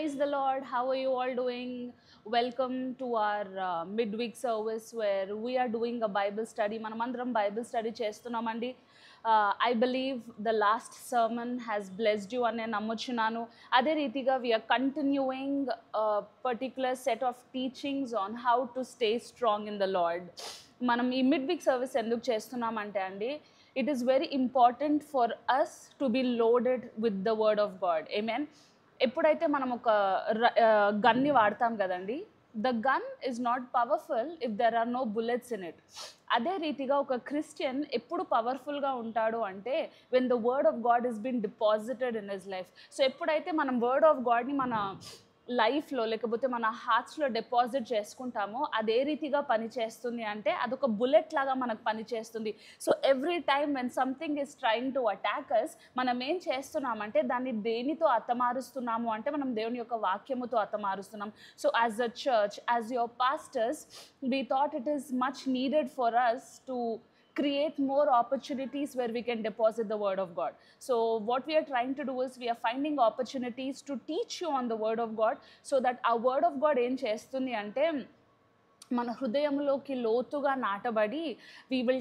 Praise the Lord. How are you all doing? Welcome to our midweek service where we are doing a Bible study. మనమందరం Bible study చేస్తున్నామండి. I believe the last sermon has blessed you అని నేను నమ్ముచున్నాను. అదే రీతిగా we are continuing a particular set of teachings on how to stay strong in the Lord. మనం ఈ midweek service ఎందుకు చేస్తున్నామంటే అండి, it is very important for us to be loaded with the word of God. Amen. ఎప్పుడైతే మనం ఒక గన్ని వాడతాం కదండి, the gun is not powerful if there are no bullets in it. అదే రీతిగా ఒక క్రిస్టియన్ ఎప్పుడు పవర్ఫుల్గా ఉంటాడు అంటే when the word of God is been deposited in his life. So ఎప్పుడైతే మనం వర్డ్ ఆఫ్ గాడ్ని మన లైఫ్లో లేకపోతే మన హార్ట్స్లో డిపాజిట్ చేసుకుంటామో అదే రీతిగా పనిచేస్తుంది, అంటే అదొక బుల్లెట్ లాగా మనకు పనిచేస్తుంది. So every time when something is trying to attack us, మనం ఏం చేస్తున్నామంటే దాన్ని దేనితో అతమారుస్తున్నాము అంటే మనం దేవుని యొక్క వాక్యముతో అతమారుస్తున్నాం. So as a church, as your pastors, we thought it is much needed for us to create more opportunities where we can deposit the word of God. So what we are trying to do is we are finding opportunities to teach you on the word of God, so that our word of God ఏం చేస్తుంది అంటే మన హృదయంలోకి లోతుగా నాటబడి will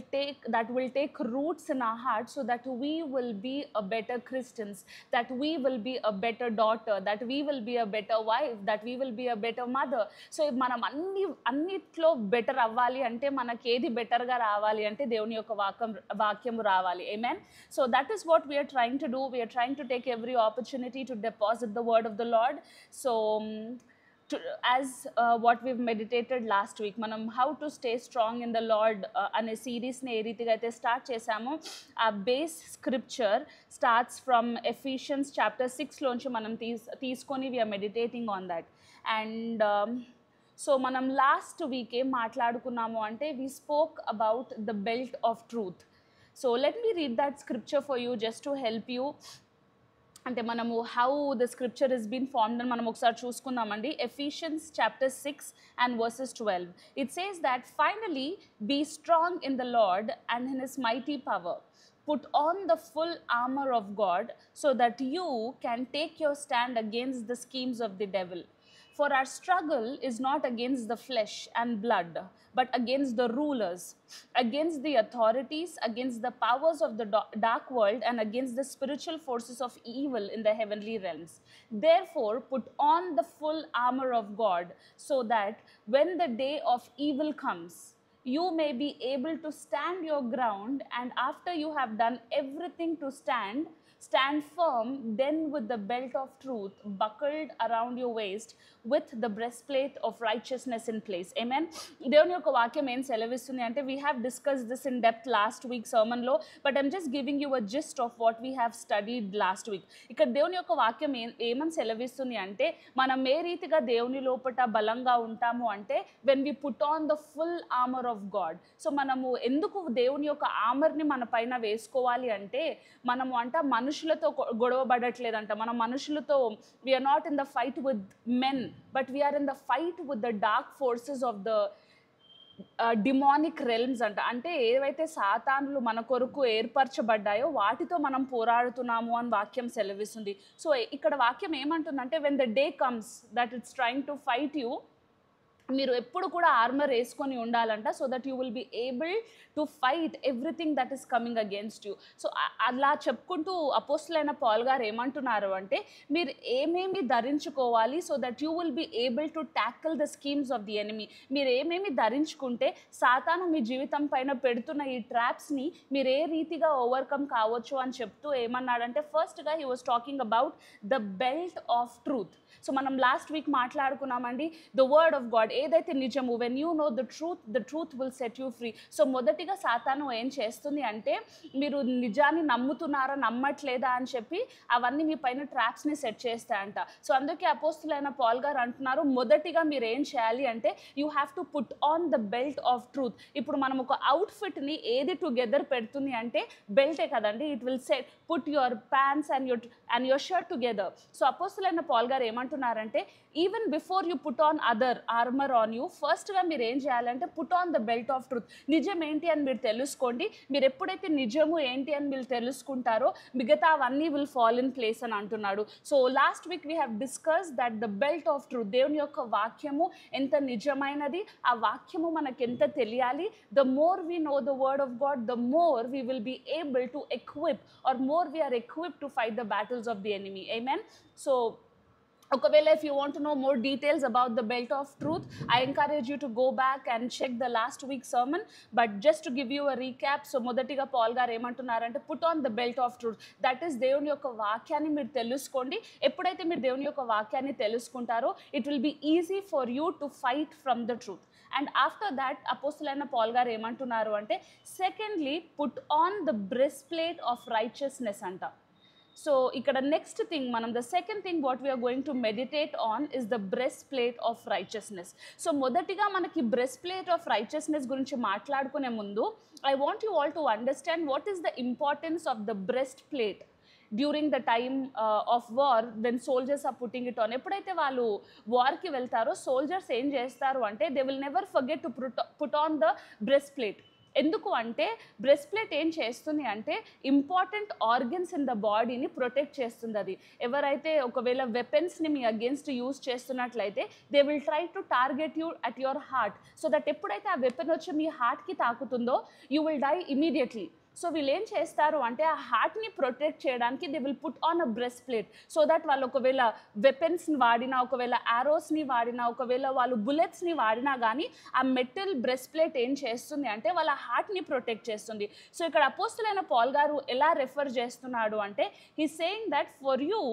take roots in our heart, so that we will be a better Christians, that we will be a better daughter, that we will be a better wife, that we will be a better mother. So మనం అన్నిట్లో better అవ్వాలి అంటే మనకి ఏది బెటర్గా రావాలి అంటే దేవుని యొక్క వాక్యము రావాలి. Amen. So that is what we are trying to do. We are trying to take every opportunity to deposit the word of the Lord. So as what we've meditated last week, మనం how to stay strong in the Lord అనే సిరీస్ని ఏ రీతిగా అయితే start చేసామో, ఆ base scripture starts from Ephesians chapter 6లోంచి మనం తీసుకొని we are meditating on that. And so మనం లాస్ట్ వీక్ ఏం మాట్లాడుకున్నాము అంటే we spoke about the belt of truth. So let me read that scripture for you just to help you. అంటే మనము how the scripture is been formed అని మనం ఒకసారి చూసుకుందామండి. Ephesians chapter 6 and verses 12. It says that finally be strong in the Lord and in his mighty power. Put on the full armor of God so that you can take your stand against the schemes of the devil. For our struggle is not against the flesh and blood, but against the rulers, against the authorities, against the powers of the dark world, and against the spiritual forces of evil in the heavenly realms. Therefore, put on the full armor of God, so that when the day of evil comes, you may be able to stand your ground, and after you have done everything to stand firm. Then with the belt of truth buckled around your waist, with the breastplate of righteousness in place. Amen. దేవుని యొక్క వాక్యం ఏం సెలవిస్తుంది అంటే, we have discussed this in depth last week sermon లో, but I'm just giving you a gist of what we have studied last week. ఇక్కడ దేవుని యొక్క వాక్యం ఏమని సెలవిస్తుంది అంటే, మనం ఏ రీతిగా దేవుని లోపట బలంగా ఉంటాము అంటే when we put on the full armor of God. So మనము ఎందుకు దేవుని యొక్క ఆర్మర్ని మన పైన వేసుకోవాలి అంటే, మనము మనుషులతో గొడవబడట్లేదంట. మన మనుషులతో we are not in the fight with men, but we are in the fight with the dark forces of the demonic realms అంటే ఏవైతే సాతానులు మన కొరకు ఏర్పరచబడ్డాయో వాటితో మనం పోరాడుతున్నాము అని వాక్యం సెలవిస్తుంది. సో ఇక్కడ వాక్యం ఏమంటుందంటే, when the day comes that it's trying to fight you, మీరు ఎప్పుడు కూడా ఆర్మర్ వేసుకొని ఉండాలంట, so that you will be able to fight everything that is coming against you. So అలా చెప్పుకుంటూ అపోస్తలుడైన పౌలు గారు ఏమంటున్నారు అంటే, మీరు ఏమేమి ధరించుకోవాలి so that you will be able to tackle the schemes of the enemy. మీరు ఏమేమి ధరించుకుంటే సాతాను మీ జీవితం పైన పెడుతున్న ఈ ట్రాప్స్ని మీరు ఏ రీతిగా ఓవర్కమ్ కావచ్చు అని చెప్తూ ఏమన్నాడంటే, ఫస్ట్గా he was talking about the belt of truth. So మనం లాస్ట్ వీక్ మాట్లాడుకున్నామండి, ద వర్డ్ ఆఫ్ గాడ్ ఏదైతే నిజము, when you know the truth will set you free. So మొదటిగా సాతాను ఏం చేస్తుంది అంటే, మీరు నిజాన్ని నమ్ముతున్నారా నమ్మట్లేదా అని చెప్పి అవన్నీ మీ పైన ట్రాప్స్ని సెట్ చేస్తాయంట. సో అందుకే అపోస్తలుడైన పౌలు గారు అంటున్నారు, మొదటిగా మీరు ఏం చేయాలి అంటే you have to put on the belt of truth. ఇప్పుడు మనం ఒక అవుట్ఫిట్ని ఏది టుగెదర్ పెడుతుంది అంటే బెల్టే కదండి. It will set put your pants and your shirt together. So అపోస్తలుడైన పౌలు గారు ఏమంటున్నారంటే, even before you put on other armour armour on you. ఫస్ట్గా మీరు ఏం చేయాలంటే put on the belt of truth. నిజం ఏంటి అని మీరు తెలుసుకోండి. మీరు ఎప్పుడైతే నిజము ఏంటి అని మీరు తెలుసుకుంటారో మిగతా అవన్నీ విల్ ఫాల్ ఇన్ ప్లేస్ అని అంటున్నాడు. So last week we have discuss that the belt of truth, దేవుని యొక్క వాక్యము ఎంత నిజమైనది, ఆ వాక్యము మనకు ఎంత తెలియాలి. The more we know the word of God, the more we will be able to equip or more we are equip to fight the battles of the enemy. Amen. So ఒకవేళ if you want to know more details about the belt of truth, I encourage you to go back and check the last week's sermon. But just to give you a recap, so మొదటిగా Paul గారు ఏమంటున్నారంటే put on the belt of truth. That is దేవుని యొక్క వాక్యాన్ని మీరు తెలుసుకోండి. ఎప్పుడైతే మీరు దేవుని యొక్క వాక్యాన్ని తెలుసుకుంటారో it will be easy for you to fight from the truth. And after that అపోస్తలుడైన పాల్ గారు ఏమంటున్నారు అంటే secondly put on the breastplate of righteousness అంట. సో ఇక్కడ నెక్స్ట్ థింగ్ మనం the second thing what we're going to meditate on is the breastplate of righteousness. So మొదటిగా మనకి breastplate of righteousness గురించి మాట్లాడుకునే ముందు I want you all to understand what is the importance of the breastplate during the time of war when soldiers are putting it on. ఎప్పుడైతే వాళ్ళు వార్కి వెళ్తారో soldiers ఏం చేస్తారు అంటే they will never forget to put on the breastplate. ఎందుకు అంటే breastplate ఏం చేస్తుంది అంటే ఇంపార్టెంట్ ఆర్గన్స్ ఇన్ ద బాడీని ప్రొటెక్ట్ చేస్తుంది. అది ఎవరైతే ఒకవేళ వెపన్స్ని మీ అగేన్స్ట్ యూజ్ చేస్తున్నట్లయితే they will try to target you at your heart. So that ఎప్పుడైతే ఆ వెపన్ వచ్చి మీ హార్ట్కి తాకుతుందో you will die immediately. So వీళ్ళు ఏం చేస్తారు అంటే ఆ హార్ట్ని ప్రొటెక్ట్ చేయడానికి they will put on a breastplate so that వాళ్ళు ఒకవేళ వెపన్స్ని వాడినా, ఒకవేళ ఆరోస్ని వాడినా, ఒకవేళ వాళ్ళు బుల్లెట్స్ని వాడినా కానీ ఆ మెటల్ బ్రెస్ట్ ప్లేట్ ఏం చేస్తుంది అంటే వాళ్ళ హార్ట్ని ప్రొటెక్ట్ చేస్తుంది. సో ఇక్కడ అపోస్తలుడైన పాల్ గారు ఎలా రెఫర్ చేస్తున్నాడు అంటే he saying that for you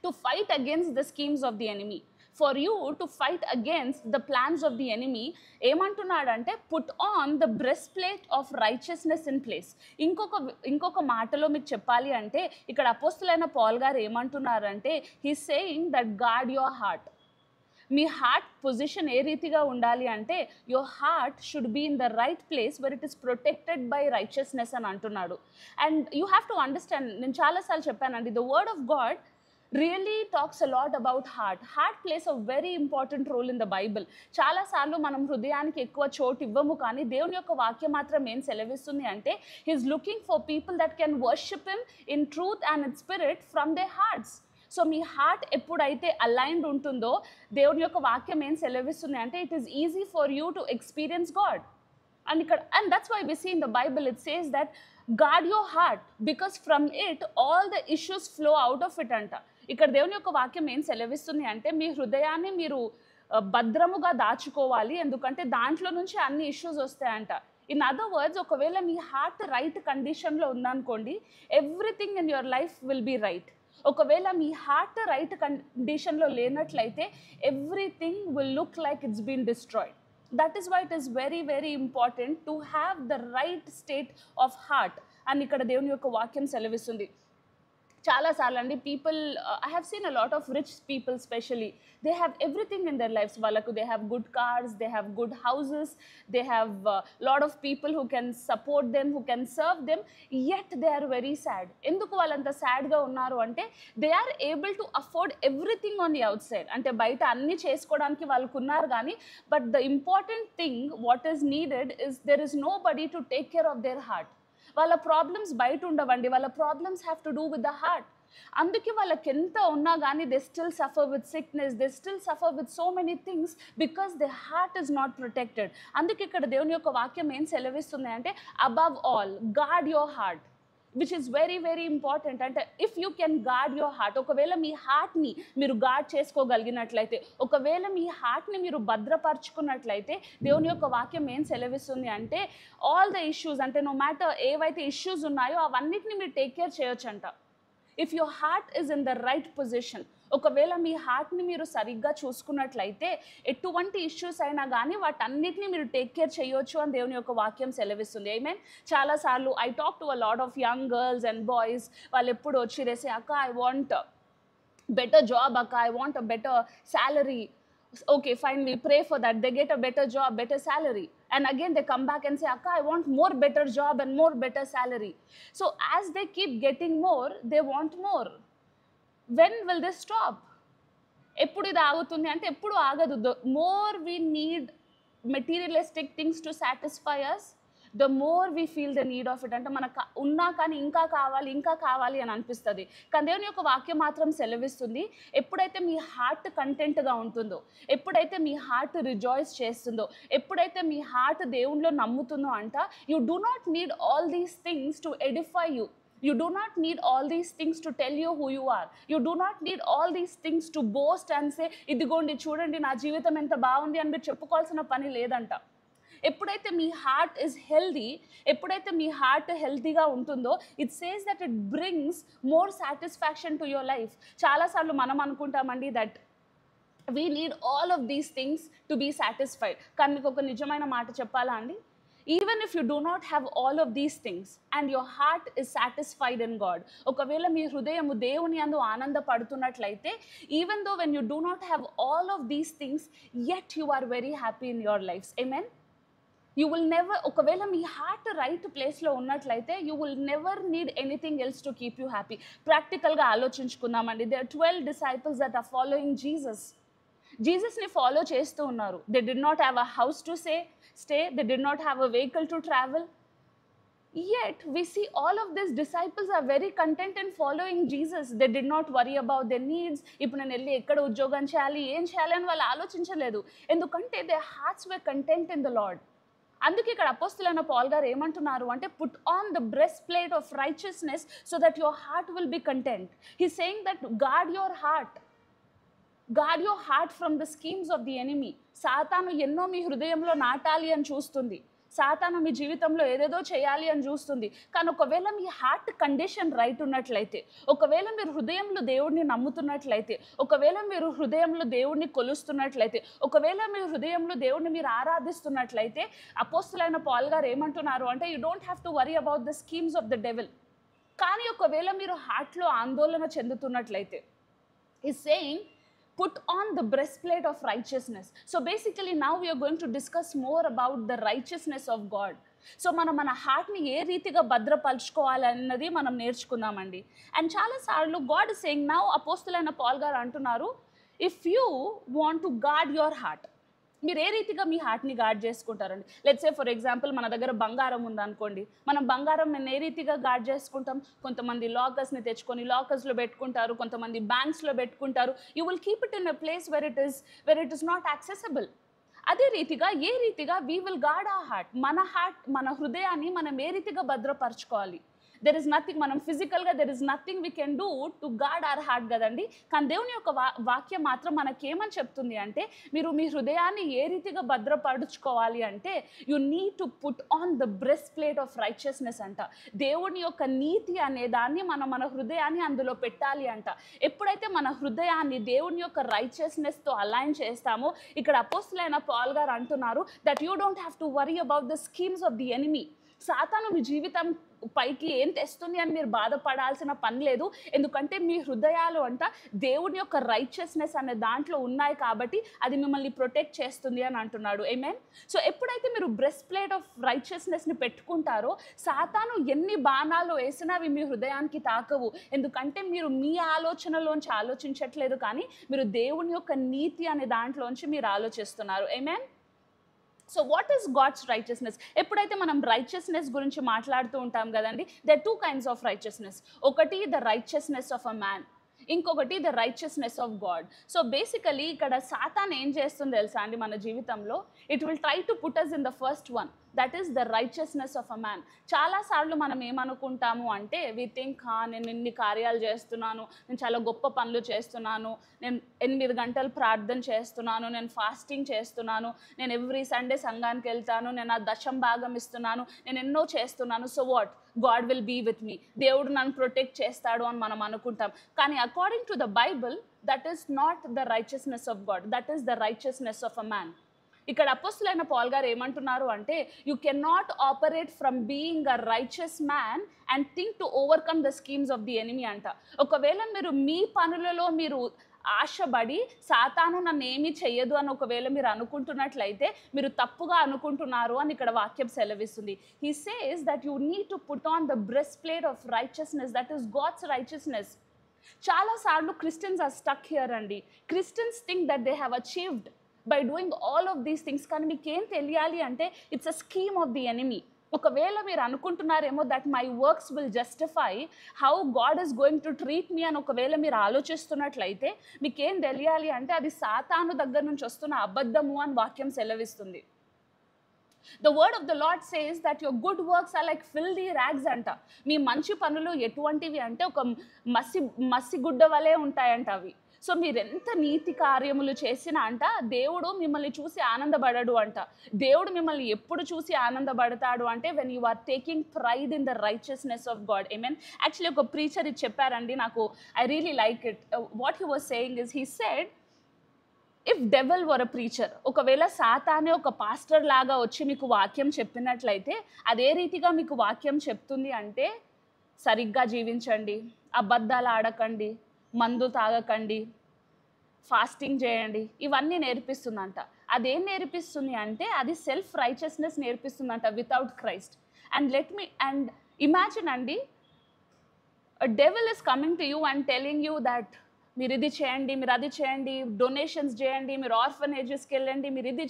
to fight against the schemes of the enemy, for you to fight against the plans of the enemy, ఏమంటున్నాడంటే put on the breastplate of righteousness in place. ఇంకొక మాటలో మీకు చెప్పాలి అంటే ఇక్కడ అపోస్తలుడైన Paul గారు ఏమంటున్నారంటే he saying that guard your heart. మీ హార్ట్ పొజిషన్ ఏ రీతిగా ఉండాలి అంటే your heart should be in the right place where it is protected by righteousness అని అంటున్నాడు. And you have to understand, నేను చాలాసార్లు చెప్పానండి, the word of God really talks a lot about heart. Heart plays a very important role in the Bible. చాలా సార్లు మనం హృదయానికి ఎక్కువ చోటు ఇవ్వము, కానీ దేవుని యొక్క వాక్యం మాత్రం ఏం సెలవిస్తుంది అంటే he is looking for people that can worship him in truth and in spirit from their hearts. So me heart ఎప్పుడైతే అలైన్డ్ ఉంటుందో దేవుని యొక్క వాక్యం ఏం సెలవిస్తుంది అంటే it is easy for you to experience God. And that's why we see in the Bible it says that guard your heart because from it all the issues flow out of it anta. ఇక్కడ దేవుని యొక్క వాక్యం ఏం సెలవిస్తుంది అంటే మీ హృదయాన్ని మీరు భద్రముగా దాచుకోవాలి, ఎందుకంటే దాంట్లో నుంచి అన్ని ఇష్యూస్ వస్తాయంట. ఇన్ అదర్ వర్డ్స్, ఒకవేళ మీ హార్ట్ రైట్ కండిషన్లో ఉందనుకోండి everything in your life will be right. ఒకవేళ మీ హార్ట్ రైట్ కండిషన్లో లేనట్లయితే everything will look like it's been destroyed. That is why it is very, very important to have the right state of heart. And ఇక్కడ దేవుని యొక్క వాక్యం సెలవిస్తుంది. చాలాసార్లు అండి people, I have seen a lot of rich people specially, they have everything in their lives. వాళ్ళకు they have good cars, they have good houses, they have lot of people who can support them, who can serve them, yet they are very sad. ఎందుకు వాళ్ళంత సాడ్గా ఉన్నారు అంటే they are able to afford everything on the outside. అంటే బయట అన్నీ చేసుకోవడానికి వాళ్ళకు ఉన్నారు కానీ but the important thing what is needed is there is nobody to take care of their heart. వాళ్ళ ప్రాబ్లమ్స్ బయట ఉండవండి, వాళ్ళ problems have to do with the heart. అందుకే వాళ్ళకి ఎంత ఉన్నా కానీ they still suffer with sickness, they still suffer with so many things because the heart is not protected. అందుకే ఇక్కడ దేవుని యొక్క వాక్యం ఏం సెలవిస్తుంది అంటే above all guard your heart, which is very very important. అంటే if you can guard your heart, ఒకవేళ మీ హార్ట్ని మీరు గార్డ్ చేసుకోగలిగినట్లయితే, ఒకవేళ మీ హార్ట్ని మీరు భద్రపరుచుకున్నట్లయితే దేవుని యొక్క వాక్యం ఏం సెలవిస్తుంది అంటే ఆల్ ద ఇష్యూస్, అంటే నో మ్యాటర్ ఏవైతే ఇష్యూస్ ఉన్నాయో అవన్నిటిని మీరు టేక్ కేర్ చేయొచ్చంట. If your heart is in the right position, ఒకవేళ మీ హార్ట్ని మీరు సరిగ్గా చూసుకున్నట్లయితే ఎటువంటి ఇష్యూస్ అయినా కానీ వాటన్నిటిని మీరు టేక్ కేర్ చేయొచ్చు అని దేవుని యొక్క వాక్యం సెలవిస్తుంది. ఆమేన్. చాలాసార్లు I talk to a lot of young girls and boys, వాళ్ళు ఎప్పుడు వచ్చి రేసే అక్క ఐ వాంట్ బెటర్ జాబ్, అక్క I want a better salary. Okay, fine, we pray for that. They get a better job, better salary. And again they come back and say, Akka, I want more better job and more better salary. So as they keep getting more, they want more. When will this stop? ఎప్పుడు ఇది ఆగుతుంది అంటే ఎప్పుడు ఆగదు. The more we need materialistic things to satisfy us, the more we feel the need of it. అంటే మనకు ఉన్నా కానీ ఇంకా కావాలి ఇంకా కావాలి అని అనిపిస్తుంది. కానీ దేవుని యొక్క వాక్యం మాత్రం సెలవిస్తుంది, ఎప్పుడైతే మీ హార్ట్ కంటెంట్గా ఉంటుందో, ఎప్పుడైతే మీ హార్ట్ రిజాయిస్ చేస్తుందో, ఎప్పుడైతే మీ హార్ట్ దేవునిలో నమ్ముతుందో అంట, you do not need all these things to Edify you. You do not need all these things to tell you who you are. You do not need all these things to boast and say, ఇదిగోండి చూడండి నా జీవితం ఎంత బాగుంది అని మీరు చెప్పుకోవాల్సిన పని లేదంట. ఎప్పుడైతే మీ హార్ట్ ఈజ్ హెల్దీ, ఎప్పుడైతే మీ హార్ట్ హెల్తీగా ఉంటుందో, it says that it brings more satisfaction to your life. చాలాసార్లు మనం అనుకుంటామండి that we need all of these things to be satisfied. కానీ మీకు ఒక నిజమైన మాట చెప్పాలా అండి, even if you do not have all of these things and your heart is satisfied in God, ఒకవేళ మీ హృదయము దేవుని యందు ఆనందపడుతున్నట్లయితే, even though when you do not have all of these things, yet you are very happy in your lives. Amen. You will never, ఒకవేళ మీ heart right ప్లేస్లో ఉన్నట్లయితే, you will never need anything else to keep you happy. ప్రాక్టికల్గా ఆలోచించుకుందామండి. There are 12 disciples that are following Jesus. జీసస్ని follow చేస్తూ ఉన్నారు. They did not have a house to stay, they did not have a vehicle to travel, yet we see all of these disciples are very content in following Jesus. They did not worry about their needs. ఇప్పుడు నేను వెళ్ళి ఎక్కడ ఉద్యోగం చేయాలి, ఏం చేయాలి అని వాళ్ళు ఆలోచించలేదు, ఎందుకంటే their hearts were content in the Lord. అందుకే ఇక్కడ అపోస్తలుడైన పౌలు గారు ఏమంటున్నారు అంటే, put on the breastplate of righteousness so that your heart will be content. He's saying that guard your heart. Guard your heart from the schemes of the enemy. సాతాను ఎన్నో మీ హృదయంలో నాటాలి అని చూస్తుంది. సాతాను మీ జీవితంలో ఏదేదో చేయాలి అని చూస్తుంది. కానీ ఒకవేళ మీ హార్ట్ కండిషన్ రైట్ ఉన్నట్లయితే, ఒకవేళ మీరు హృదయంలో దేవుడిని నమ్ముతున్నట్లయితే, ఒకవేళ మీరు హృదయంలో దేవుడిని కొలుస్తున్నట్లయితే, ఒకవేళ మీ హృదయంలో దేవుడిని మీరు ఆరాధిస్తున్నట్లయితే, అపోస్తలుడైన పౌలు గారు ఏమంటున్నారు అంటే, you don't have to worry about the schemes of the devil. కానీ ఒకవేళ మీరు హార్ట్లో ఆందోళన చెందుతున్నట్లయితే, is saying put on the breastplate of righteousness. So basically now we are going to discuss more about the righteousness of God. So మన హార్ట్ని ఏ రీతిగా భద్రపరచుకోవాలన్నది మనం నేర్చుకుందామండి. అండ్ చాలాసార్లు గాడ్ ఇస్ సేయింగ్, నౌ అపోస్తలుడైన పౌలు గారు అంటున్నారు, if you want to guard your heart, మీరు ఏ రీతిగా మీ హార్ట్ని గార్డ్ చేసుకుంటారండి. లెట్స్ సే ఫర్ ఎగ్జాంపుల్ మన దగ్గర బంగారం ఉందనుకోండి, మనం బంగారం ఏ రీతిగా గార్డ్ చేసుకుంటాం. కొంతమంది లాకర్స్ని తెచ్చుకొని లాకర్స్లో పెట్టుకుంటారు, కొంతమంది బ్యాంక్స్లో పెట్టుకుంటారు. You will keep it in a place where it is not accessible. అదే రీతిగా ఏ రీతిగా we will guard our heart, మన హృదయాన్ని మనం ఏ రీతిగా భద్రపరచుకోవాలి. దెర్ ఇస్ నథింగ్, మనం ఫిజికల్గా there is nothing we can do to guard our heart కదండి. కానీ దేవుని యొక్క వాక్యం మాత్రం మనకేమని చెప్తుంది అంటే, మీరు మీ హృదయాన్ని ఏ రీతిగా భద్రపరచుకోవాలి అంటే, you need to put on the breastplate of righteousness అంట. దేవుని యొక్క నీతి అనే దాన్ని మన హృదయాన్ని అందులో పెట్టాలి అంట. ఎప్పుడైతే మన హృదయాన్ని దేవుని యొక్క రైచియస్నెస్తో అలైన్ చేస్తామో, ఇక్కడ అపోస్తలుడైన పౌలు గారు అంటున్నారు that you don't have to worry about the schemes of the enemy. సాతాను మీ జీవితం పైకి ఏం తెస్తుంది అని మీరు బాధపడాల్సిన పని లేదు, ఎందుకంటే మీ హృదయాలు అంట దేవుని యొక్క రైచియస్నెస్ అనే దాంట్లో ఉన్నాయి కాబట్టి అది మిమ్మల్ని ప్రొటెక్ట్ చేస్తుంది అని అంటున్నాడు. ఆమేన్. సో ఎప్పుడైతే మీరు బ్రెస్ట్ ప్లేట్ ఆఫ్ రైచియస్నెస్ని పెట్టుకుంటారో, సాతాను ఎన్ని బాణాలు వేసినా అవి మీ హృదయానికి తాకవు, ఎందుకంటే మీరు మీ ఆలోచనలోంచి ఆలోచించట్లేదు, కానీ మీరు దేవుని యొక్క నీతి అనే దాంట్లోంచి మీరు ఆలోచిస్తున్నారు. Amen. So what is God's righteousness? ఎప్పుడైతే మనం రైచియస్నెస్ గురించి మాట్లాడుతూ ఉంటాం కదండి, there are 2 kinds of righteousness. ఒకటి the righteousness of a man, ఇంకొకటి the righteousness of God. So basically ఇక్కడ సాతాన్ ఏం చేస్తుంది తెలుసా అండి మన జీవితంలో? It will try to put us in the first one, that is the righteousness of a man. చాలాసార్లు మనం ఏమనుకుంటాము అంటే, వి థింక్ నేను ఇన్ని కార్యాలు చేస్తున్నాను, నేను చాలా గొప్ప పనులు చేస్తున్నాను, నేను 8 గంటలు ప్రార్థన చేస్తున్నాను, నేను ఫాస్టింగ్ చేస్తున్నాను, నేను ఎవ్రీ సండే సంఘానికి వెళ్తాను, నేను ఆ దశం భాగం ఇస్తున్నాను, నేను ఎన్నో చేస్తున్నాను, so what, God will be with me, దేవుడు నన్ను ప్రొటెక్ట్ చేస్తాడు అని మనం అనుకుంటాం. కానీ according to the Bible, that is not the righteousness of God, that is the righteousness of a man. ఇక్కడ అపోస్తలుడైన పౌలు గారు ఏమంటున్నారు అంటే, you can not operate from being a righteous man and think to overcome the schemes of the enemy అంట. ఒకవేళ మీరు మీ పనులలో మీరు ఆశపడి సాతాను నన్ను ఏమీ చెయ్యదు అని ఒకవేళ మీరు అనుకుంటున్నట్లయితే మీరు తప్పుగా అనుకుంటున్నారు అని ఇక్కడ వాక్యం సెలవిస్తుంది. He says that you need to put on the breastplate of righteousness, that is God's righteousness. చాలాసార్లు క్రిస్టియన్స్ ఆర్ స్టక్ హియర్ అండి. Christians think that they have achieved by doing all of these things. కానీ మీకేం తెలియాలి అంటే it's a scheme of the enemy. ఒకవేళ మీరు అనుకుంటున్నారేమో that my works will justify how God is going to treat me అని ఒకవేళ మీరు ఆలోచిస్తున్నట్లయితే మీకేం తెలియాలి అంటే అది సాతాను దగ్గర నుంచి వస్తున్న అబద్ధము అని వాక్యం సెలవిస్తుంది. The word of the Lord says that your good works are like filthy rags అంట. మీ మంచి పనులు ఎటువంటివి అంటే ఒక మసిగుడ్డ వలె ఉంటాయంట అవి. సో మీరు ఎంత నీతి కార్యములు చేసినా అంట దేవుడు మిమ్మల్ని చూసి ఆనందపడడు అంట. దేవుడు మిమ్మల్ని ఎప్పుడు చూసి ఆనందపడతాడు అంటే when you are taking pride in the righteousness of God. I actually ఒక ప్రీచర్ ఇది చెప్పారండి, నాకు I really like it. What he was saying is, he said if devil were a preacher, ఒకవేళ సాతానే ఒక పాస్టర్ లాగా వచ్చి మీకు వాక్యం చెప్పినట్లయితే అదే రీతిగా మీకు వాక్యం చెప్తుంది అంటే సరిగ్గా జీవించండి, అబద్ధాలు ఆడకండి, మందు తాగకండి, ఫాస్టింగ్ చేయండి, ఇవన్నీ నేర్పిస్తుందంట. అదేం నేర్పిస్తుంది అంటే అది సెల్ఫ్ రైచియస్నెస్ నేర్పిస్తుందంట వితౌట్ క్రైస్ట్. అండ్ ఇమాజిన్ అండి, devil is coming to you and telling you that మీరు ఇది చేయండి, మీరు అది చేయండి, డొనేషన్స్ చేయండి, మీరు ఆర్ఫనేజెస్కి వెళ్ళండి, మీరు ఇది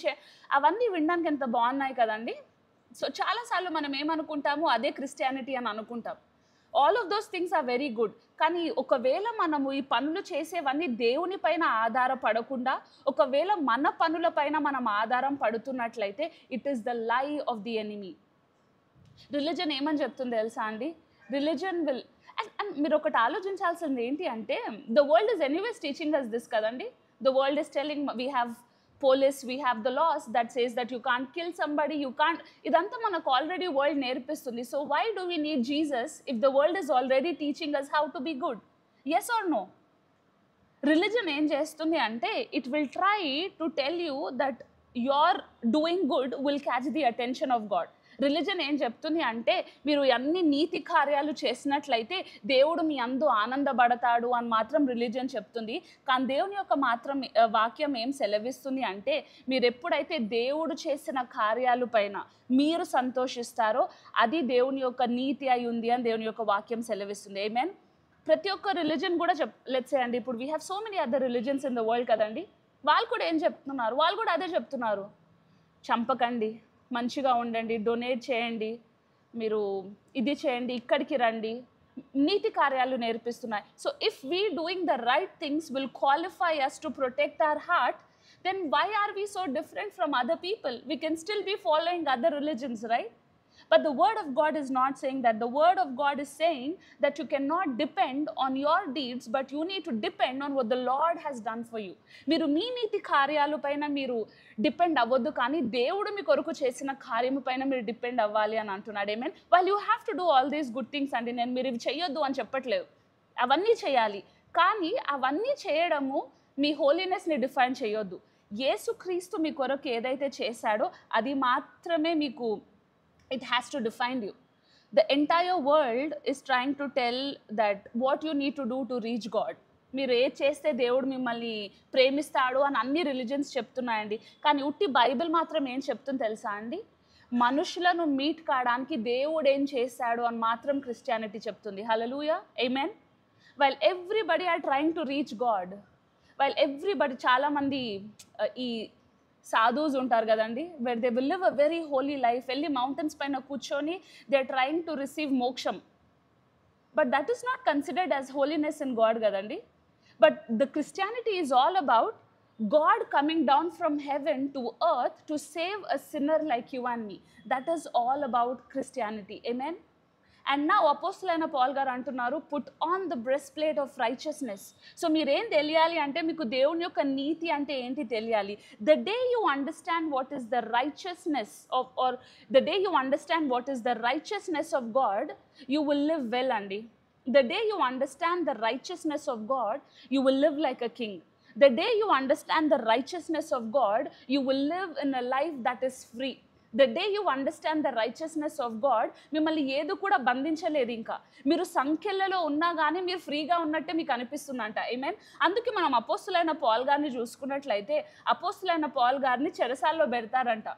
అవన్నీ వినడానికి ఎంత బాగున్నాయి కదండి. సో చాలాసార్లు మనం ఏమనుకుంటాము, అదే క్రిస్టియానిటీ అని అనుకుంటాం. All of those things are very good. కానీ ఒకవేళ మనము ఈ పనులు చేసేవన్నీ దేవుని పైన ఆధారపడకుండా ఒకవేళ మన పనుల పైన మనం ఆధారం పడుతున్నట్లయితే it is the lie of the enemy. Religion ఏమని చెప్తుంది తెలుసా అండి? రిలీజన్ విల్ అండ్ మీరు ఒకటి ఆలోచించాల్సింది ఏంటి అంటే the world is anyways teaching us this కదండి. The world is telling we have police, we have the laws that says that you can't kill somebody, you can't, idantha manaku already world nerpistundi. So why do we need Jesus if the world is already teaching us how to be good? Yes or no? Religion em chestundi ante it will try to tell you that your doing good will catch the attention of God. Religion ఏం చెప్తుంది అంటే మీరు అన్ని నీతి కార్యాలు చేసినట్లయితే దేవుడు మీ అందు ఆనందపడతాడు అని మాత్రం రిలీజన్ చెప్తుంది. కానీ దేవుని యొక్క మాత్రం వాక్యం ఏం సెలవిస్తుంది అంటే మీరు ఎప్పుడైతే దేవుడు చేసిన కార్యాలు పైన మీరు సంతోషిస్తారో అది దేవుని యొక్క నీతి అయి ఉంది అని దేవుని యొక్క వాక్యం సెలవిస్తుంది. ఆమేన్. ప్రతి ఒక్క రిలీజన్ కూడా లెట్స్ సే అండి, ఇప్పుడు we have so many other religions in the world కదండి. వాళ్ళు కూడా ఏం చెప్తున్నారు? వాళ్ళు కూడా అదే చెప్తున్నారు, చంపకండి, మంచిగా ఉండండి, డొనేట్ చేయండి, మీరు ఇది చేయండి, ఇక్కడికి రండి, నీతి కార్యాలు నేర్పిస్తున్నాయి. So if we doing the right things will qualify us to protect our heart, then why are we so different from other people? We can still be following other religions, right? But the word of God is not saying that. The word of God is saying that you cannot depend on your deeds, but you need to depend on what the Lord has done for you. మీరు మీ నీతి కార్యాలు పైన మీరు depend అవ్వద్దు, కానీ దేవుడు మీ కొరకు చేసిన కార్యము పైన మీరు డిపెండ్ అవ్వాలి అని అంటున్నాడు. ఆమేన్. Well, you have to do all these good things అండి. నేను మీరు ఇవి చేయొద్దు అని చెప్పట్లేదు, అవన్నీ చేయాలి. కానీ అవన్నీ చేయడము మీ హోలీనెస్ని డిఫైన్ చేయొద్దు. యేసుక్రీస్తు మీ కొరకు ఏదైతే చేశాడో అది మాత్రమే మీకు, it has to define you. The entire world is trying to tell that what you need to do to reach God. మీరు ఏ చేస్తే దేవుడు మిమ్మల్ని ప్రేమిస్తాడు అని అన్ని రిలీజన్స్ చెప్తున్నాయండి. కానీ ఉట్టి బైబిల్ మాత్రం ఏం చెప్తుంది తెలుసా అండి? మనుషులను మీట్ కావడానికి దేవుడు ఏం చేశాడు అని మాత్రం క్రిస్టియానిటీ చెప్తుంది. Hallelujah, amen. While everybody are trying to reach God, while everybody, చాలామంది ఈ సాధువుస్ ఉంటారు కదండి, where they will live a very holy life, వెళ్ళి మౌంటైన్స్ పైన కూర్చొని దే ఆర్ ట్రైంగ్ టు రిసీవ్ మోక్షం. But that is not considered as holiness in God కదండి. But the Christianity is all about God coming down from heaven to earth to save a sinner like you and me. That is all about Christianity. Amen. And now అపోస్తలుడైన పౌలు గారు అంటున్నారు, put on the breastplate of righteousness. So మీరేం తెలియాలి అంటే మీకు దేవుని యొక్క నీతి అంటే ఏంటి తెలియాలి. The day you understand what is the righteousness of, or the day you understand what is the righteousness of God, you will live well అండి. The day you understand the righteousness of God, you will live like a king. The day you understand the righteousness of God, you will live in a life that is free. The day you understand the righteousness of God, మిమ్మల్ని ఏది కూడా బంధించలేదు. ఇంకా మీరు సంఖ్యలలో ఉన్నా కానీ మీరు ఫ్రీగా ఉన్నట్టే మీకు అనిపిస్తుందంట. ఆమేన్. అందుకే మనం అపోస్తలుడైన పౌలు గారిని చూసుకున్నట్లయితే అపోస్తలుడైన పౌలు గారిని చెరసాల్లో పెడతారంట.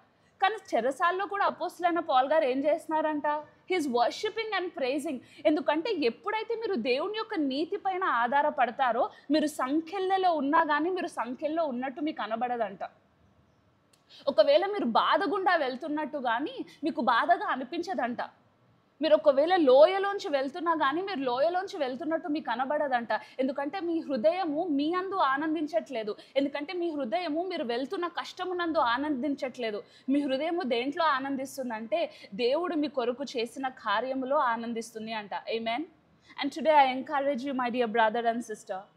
కానీ చెరసాల్లో కూడా అపోస్తులైన పౌలు గారు ఏం చేస్తున్నారంట? He's worshipping and praising. ఎందుకంటే ఎప్పుడైతే మీరు దేవుని యొక్క నీతి పైన ఆధారపడతారో మీరు సంఖ్యలలో ఉన్నా కానీ మీరు సంఖ్యల్లో ఉన్నట్టు మీకు కనబడదంట. ఒకవేళ మీరు బాధ గుండా వెళ్తున్నట్టు కానీ మీకు బాధగా అనిపించదంట. మీరు ఒకవేళ లోయలోంచి వెళ్తున్నా కానీ మీరు లోయలోంచి వెళ్తున్నట్టు మీకు కనబడదంట. ఎందుకంటే మీ హృదయము మీ అందు ఆనందించట్లేదు. ఎందుకంటే మీ హృదయము మీరు వెళ్తున్న కష్టమునందు ఆనందించట్లేదు. మీ హృదయము దేంట్లో ఆనందిస్తుందంటే దేవుడు మీ కొరకు చేసిన కార్యములో ఆనందిస్తుంది అంట. Amen. And today I encourage you my dear brother and sister,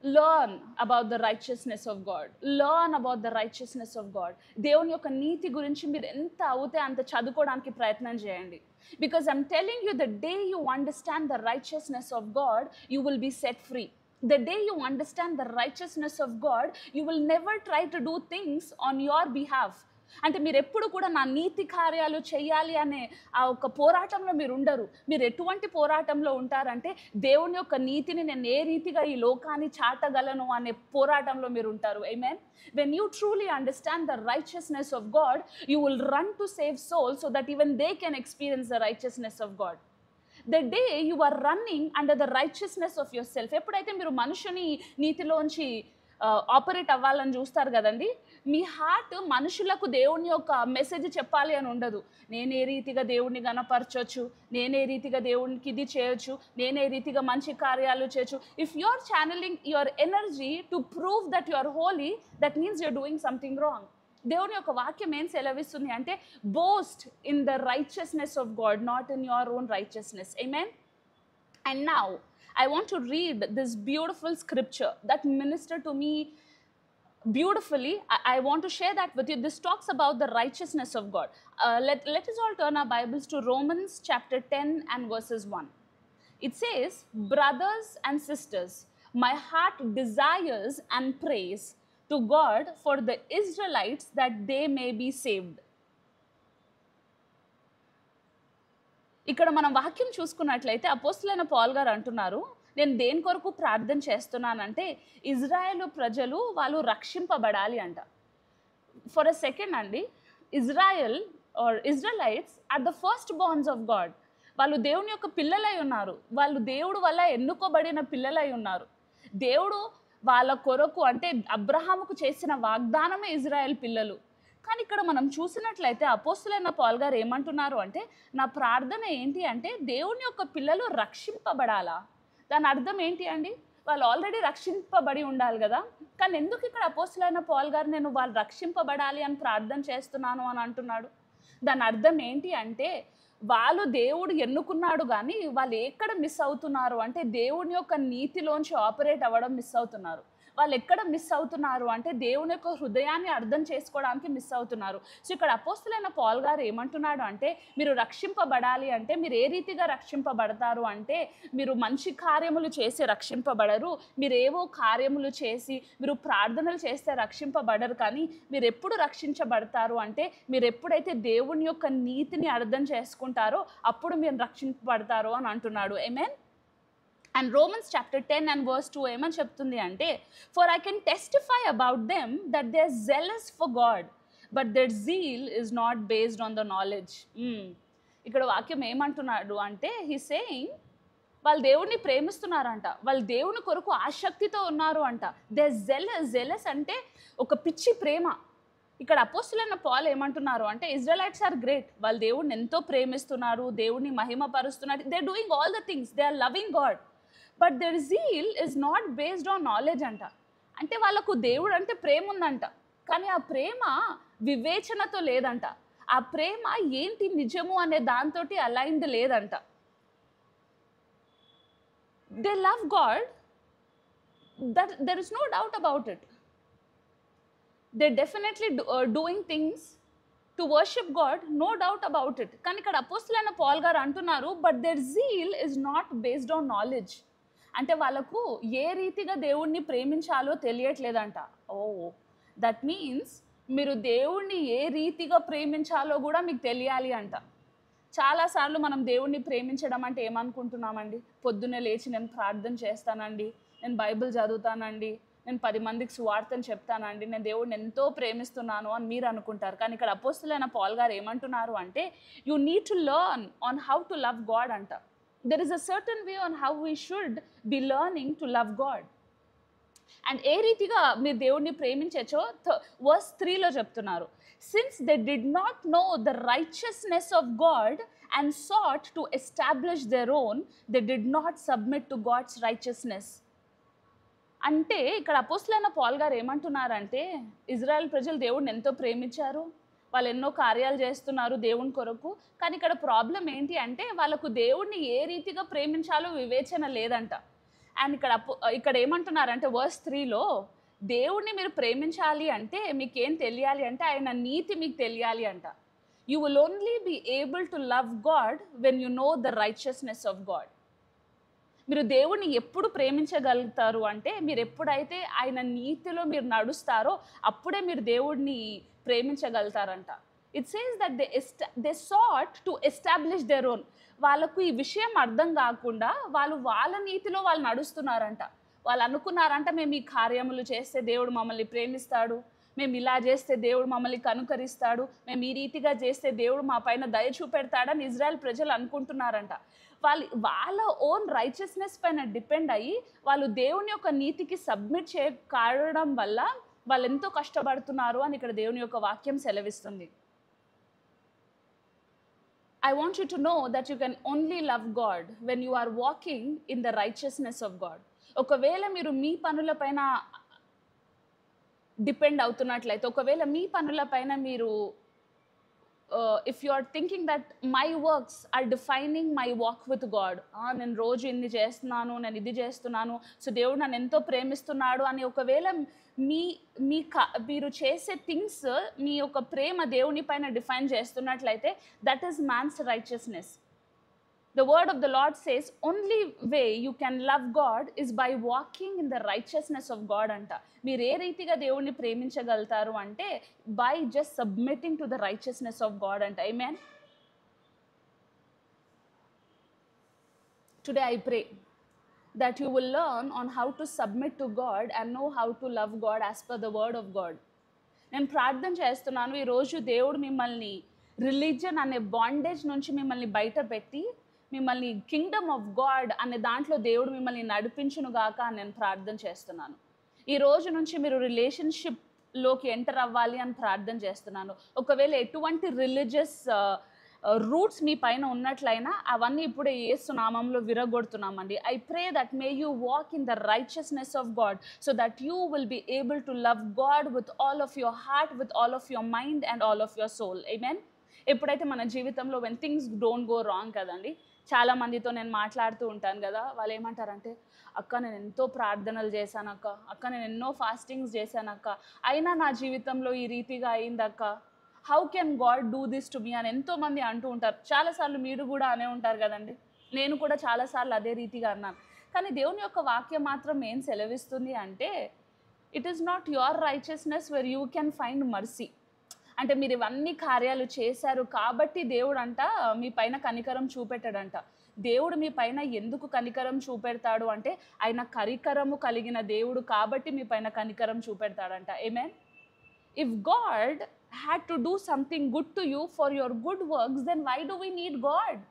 learn about the righteousness of God. Learn about the righteousness of God. దేవుని యొక్క నీతి గురించి మీరు ఎంత అవుతే అంత చదువుకోవడానికి ప్రయత్నం చేయండి. Because I'm telling you, the day you understand the righteousness of God, you will be set free. The day you understand the righteousness of God, you will never try to do things on your behalf. అంటే మీరు ఎప్పుడు కూడా నా నీతి కార్యాలు చేయాలి అనే ఆ ఒక పోరాటంలో మీరు ఉండరు. మీరు ఎటువంటి పోరాటంలో ఉంటారంటే దేవుని యొక్క నీతిని నేను ఏ రీతిగా ఈ లోకాన్ని చాటగలను అనే పోరాటంలో మీరు ఉంటారు. ఆమేన్. When you truly understand the righteousness of God, you will run to save souls so that even they can experience the righteousness of God. The day you are running under the righteousness of yourself, ఎప్పుడైతే మీరు మనుషుని నీతిలోంచి operate అవ్వాలని చూస్తారు కదండి, మీ heart మనుషులకు దేవుని యొక్క message చెప్పాలి అని ఉండదు. నేనే రీతిగా దేవుణ్ణి గణపరచొచ్చు, నేనే రీతిగా దేవునికి ఇది చేయొచ్చు, నేనే రీతిగా మంచి కార్యాలు చేయొచ్చు. If you are channelling your energy to prove that you are holy, that means you are doing something wrong. దేవుని యొక్క వాక్యం ఏం సెలవిస్తుంది అంటే boast in the righteousness of God, not in your own righteousness. Amen. And now I want to read this beautiful scripture that ministered to me beautifully. I want to share that with you. This talks about the righteousness of God. Let us all turn our Bibles to Romans chapter 10 and verses 1. It says, brothers and sisters, my heart desires and prays to God for the Israelites that they may be saved. ఇక్కడ మనం వాక్యం చూసుకున్నట్లయితే అపోస్తలుడైన పౌలు గారు అంటున్నారు, నేను దేని కొరకు ప్రార్థన చేస్తున్నానంటే ఇజ్రాయేలు ప్రజలు వాళ్ళు రక్షింపబడాలి అంట. ఫర్ ఎ సెకండ్ అండి, Israel or Israelites are the first borns of God. వాళ్ళు దేవుని యొక్క పిల్లలై ఉన్నారు. వాళ్ళు దేవుడు వల్ల ఎన్నుకోబడిన పిల్లలై ఉన్నారు. దేవుడు వాళ్ళ కొరకు అంటే అబ్రహాముకు చేసిన వాగ్దానమే ఇజ్రాయెల్ పిల్లలు. కానీ ఇక్కడ మనం చూసినట్లయితే అపోస్తలుడైన పౌలు గారు ఏమంటున్నారు అంటే నా ప్రార్థన ఏంటి అంటే దేవుని యొక్క పిల్లలు రక్షింపబడాలా. దాని అర్థం ఏంటి అండి? వాళ్ళు ఆల్రెడీ రక్షింపబడి ఉండాలి కదా. కానీ ఎందుకు ఇక్కడ అపోస్తలుడైన పౌలు గారు నేను వాళ్ళు రక్షింపబడాలి అని ప్రార్థన చేస్తున్నాను అని అంటున్నాడు? దాని అర్థం ఏంటి అంటే వాళ్ళు దేవుడు ఎన్నుకున్నాడు కానీ వాళ్ళు ఎక్కడ మిస్ అవుతున్నారు అంటే దేవుని యొక్క నీతిలోంచి ఆపరేట్ అవ్వడం మిస్ అవుతున్నారు. వాళ్ళు ఎక్కడ మిస్ అవుతున్నారు అంటే దేవుని యొక్క హృదయాన్ని అర్థం చేసుకోవడానికి మిస్ అవుతున్నారు. సో ఇక్కడ అపోస్తలుడైన పౌలు గారు ఏమంటున్నాడు అంటే మీరు రక్షింపబడాలి అంటే మీరు ఏ రీతిగా రక్షింపబడతారు అంటే మీరు మంచి కార్యములు చేసి రక్షింపబడరు. మీరు ఏవో కార్యములు చేసి మీరు ప్రార్థనలు చేస్తే రక్షింపబడరు. కానీ మీరు ఎప్పుడు రక్షించబడతారు అంటే మీరు ఎప్పుడైతే దేవుని యొక్క నీతిని అర్థం చేసుకుంటారో అప్పుడు మీరు రక్షింపబడతారు అని అంటున్నాడు. ఆమేన్. And Romans chapter 10 and verse 2 ఏమని చెప్తుంది అంటే for I can testify about them that they are zealous for God but their zeal is not based on the knowledge. ఇక్కడ వాక్యం ఏమంటున్నాడు అంటే he saying వాళ్ళు దేవుణ్ణి ప్రేమిస్తున్నారంట, వాళ్ళు దేవుని కొరకు ఆసక్తితో ఉన్నారు అంట. దే zealous అంటే ఒక పిచ్చి ప్రేమ. ఇక్కడ అపోస్తలుడైన పౌలు ఏమంటున్నారు అంటే ఇజ్రాయలైట్స్ ఆర్ గ్రేట్, వాళ్ళు దేవుడిని ఎంతో ప్రేమిస్తున్నారు, దేవుడిని మహిమపరుస్తున్నారు, they are doing all the things, they are loving God, but their zeal is not based on knowledge అంట. అంటే వాళ్ళకు దేవుడు అంటే ప్రేమ ఉందంట, కానీ ఆ ప్రేమ వివేచనతో లేదంట. ఆ ప్రేమ ఏంటి నిజము అనే దాంతో అలైన్డ్ లేదంట. They love God, that there is no doubt about it. They definitely doing things to worship God, no doubt about it. కానీ ఇక్కడ అపోస్తలుడైన పౌలు గారు అంటున్నారు but their zeal is not based on knowledge. అంటే వాళ్ళకు ఏ రీతిగా దేవుణ్ణి ప్రేమించాలో తెలియట్లేదంట. దట్ మీన్స్ మీరు దేవుణ్ణి ఏ రీతిగా ప్రేమించాలో కూడా మీకు తెలియాలి అంట. చాలాసార్లు మనం దేవుణ్ణి ప్రేమించడం అంటే ఏమనుకుంటున్నామండి? పొద్దున్నే లేచి నేను ప్రార్థన చేస్తానండి, నేను బైబిల్ చదువుతానండి, నేను 10 మందికి సువార్తను చెప్తానండి, నేను దేవుడిని ఎంతో ప్రేమిస్తున్నాను అని మీరు అనుకుంటారు. కానీ ఇక్కడ అపోస్తలుడైన పౌలు గారు ఏమంటున్నారు అంటే, you need to learn on how to love God అంట. There is a certain way on how we should be learning to love God. And ఏ రీతిగా మీరు దేవుడిని ప్రేమించచ్చో వర్స్ 3లో చెప్తున్నారు. Since they did not know the righteousness of God and sought to establish their own, they did not submit to God's righteousness. అంటే ఇక్కడ అపోస్తలుడైన పౌలు గారు ఏమంటున్నారంటే, ఇజ్రాయెల్ ప్రజలు దేవుడిని ఎంతో ప్రేమించారు, వాళ్ళు ఎన్నో కార్యాలు చేస్తున్నారు దేవుని కొరకు. కానీ ఇక్కడ ప్రాబ్లం ఏంటి అంటే, వాళ్ళకు దేవుడిని ఏ రీతిగా ప్రేమించాలో వివేచన లేదంట. అండ్ ఇక్కడ ఏమంటున్నారంటే వర్స్ 3లో, దేవుడిని మీరు ప్రేమించాలి అంటే మీకేం తెలియాలి అంటే ఆయన నీతి మీకు తెలియాలి అంట. You will only be able to love God when you know the righteousness of God. మీరు దేవుడిని ఎప్పుడు ప్రేమించగలుగుతారు అంటే, మీరు ఎప్పుడైతే ఆయన నీతిలో మీరు నడుస్తారో అప్పుడే మీరు దేవుడిని ప్రేమించగలుగుతారంట. It says that they sought to establish their own. వాళ్ళకు ఈ విషయం అర్థం కాకుండా వాళ్ళ నీతిలో వాళ్ళు నడుస్తున్నారంట. వాళ్ళు అనుకున్నారంట, మేము ఈ కార్యములు చేస్తే దేవుడు మమ్మల్ని ప్రేమిస్తాడు, మేము ఇలా చేస్తే దేవుడు మమ్మల్ని కనుకరిస్తాడు, మేము ఈ రీతిగా చేస్తే దేవుడు మా పైన దయ చూపెడతాడని ఇజ్రాయెల్ ప్రజలు అనుకుంటున్నారంట. వాళ్ళ ఓన్ రైచియస్నెస్ పైన డిపెండ్ అయ్యి వాళ్ళు దేవుని యొక్క నీతికి సబ్మిట్ కావడం వల్ల వాళ్ళు ఎంతో కష్టపడుతున్నారు అని ఇక్కడ దేవుని యొక్క వాక్యం సెలవిస్తుంది. I want you to know that you can only love God when you are walking in the righteousness of God. ఒకవేళ మీరు మీ పనుల పైన డిపెండ్ అవుతున్నట్లయితే, ఒకవేళ మీ పనుల పైన మీరు if you are thinking that my works are defining my walk with God, నేను రోజు ఇన్ని చేస్తున్నాను, నేను ఇది చేస్తున్నాను, సో దేవుడు నన్ను ఎంతో ప్రేమిస్తున్నాడు అని ఒకవేళ మీరు చేసే థింగ్స్ మీ యొక్క ప్రేమ దేవుని పైన డిఫైన్ చేస్తున్నట్లయితే, that is man's righteousness. The word of the Lord says, only way you can love God is by walking in the righteousness of God anta. మీరు ఏ రీతిగా దేవుణ్ణి ప్రేమించగలుగుతారు అంటే by just submitting to the righteousness of God anta. Amen. Today I pray that you will learn on how to submit to God and know how to love God as per the word of God. నేను ప్రార్థన చేస్తున్నాను, ఈరోజు దేవుడు మిమ్మల్ని religion అనే bondage నుంచి మిమ్మల్ని బయట పెట్టి మిమ్మల్ని కింగ్డమ్ ఆఫ్ గాడ్ అనే దాంట్లో దేవుడు మిమ్మల్ని నడిపించునుగాక అని నేను ప్రార్థన చేస్తున్నాను. ఈ రోజు నుంచి మీరు రిలేషన్షిప్లోకి ఎంటర్ అవ్వాలి అని ప్రార్థన చేస్తున్నాను. ఒకవేళ ఎటువంటి రిలీజియస్ రూట్స్ మీ పైన ఉన్నట్లయినా అవన్నీ ఇప్పుడే యేసు నామములో విరగొడుతున్నామండి. I pray that may you walk in the righteousness of God so that you will be able to love God with all of your heart, with all of your mind and all of your soul. Amen. ఎప్పుడైతే మన జీవితంలో when things don't go wrong కదండి, చాలా మందితో నేను మాట్లాడుతూ ఉంటాను కదా, వాళ్ళు ఏమంటారంటే, అక్క నేను ఎంతో ప్రార్థనలు చేశాను అక్క, నేను ఎన్నో ఫాస్టింగ్స్ చేశాను అక్క, అయినా నా జీవితంలో ఈ రీతిగా అయిందక్క, how can God do this to me అని ఎంతోమంది అంటూ ఉంటారు. చాలాసార్లు మీరు కూడా అనే ఉంటారు కదండి, నేను కూడా చాలాసార్లు అదే రీతిగా అన్నాను. కానీ దేవుని యొక్క వాక్యం మాత్రం ఏం సెలవిస్తుంది అంటే, it is not your righteousness where you can find mercy. అంటే మీరు ఇవన్నీ కార్యాలు చేశారు కాబట్టి దేవుడు అంట మీ పైన కనికరం చూపెట్టాడంట. దేవుడు మీ పైన ఎందుకు కనికరం చూపెడతాడు అంటే, ఆయన కనికరము కలిగిన దేవుడు కాబట్టి మీ పైన కనికరం చూపెడతాడంట. Amen. If God had to do something good to you for your good works, then why do we need God?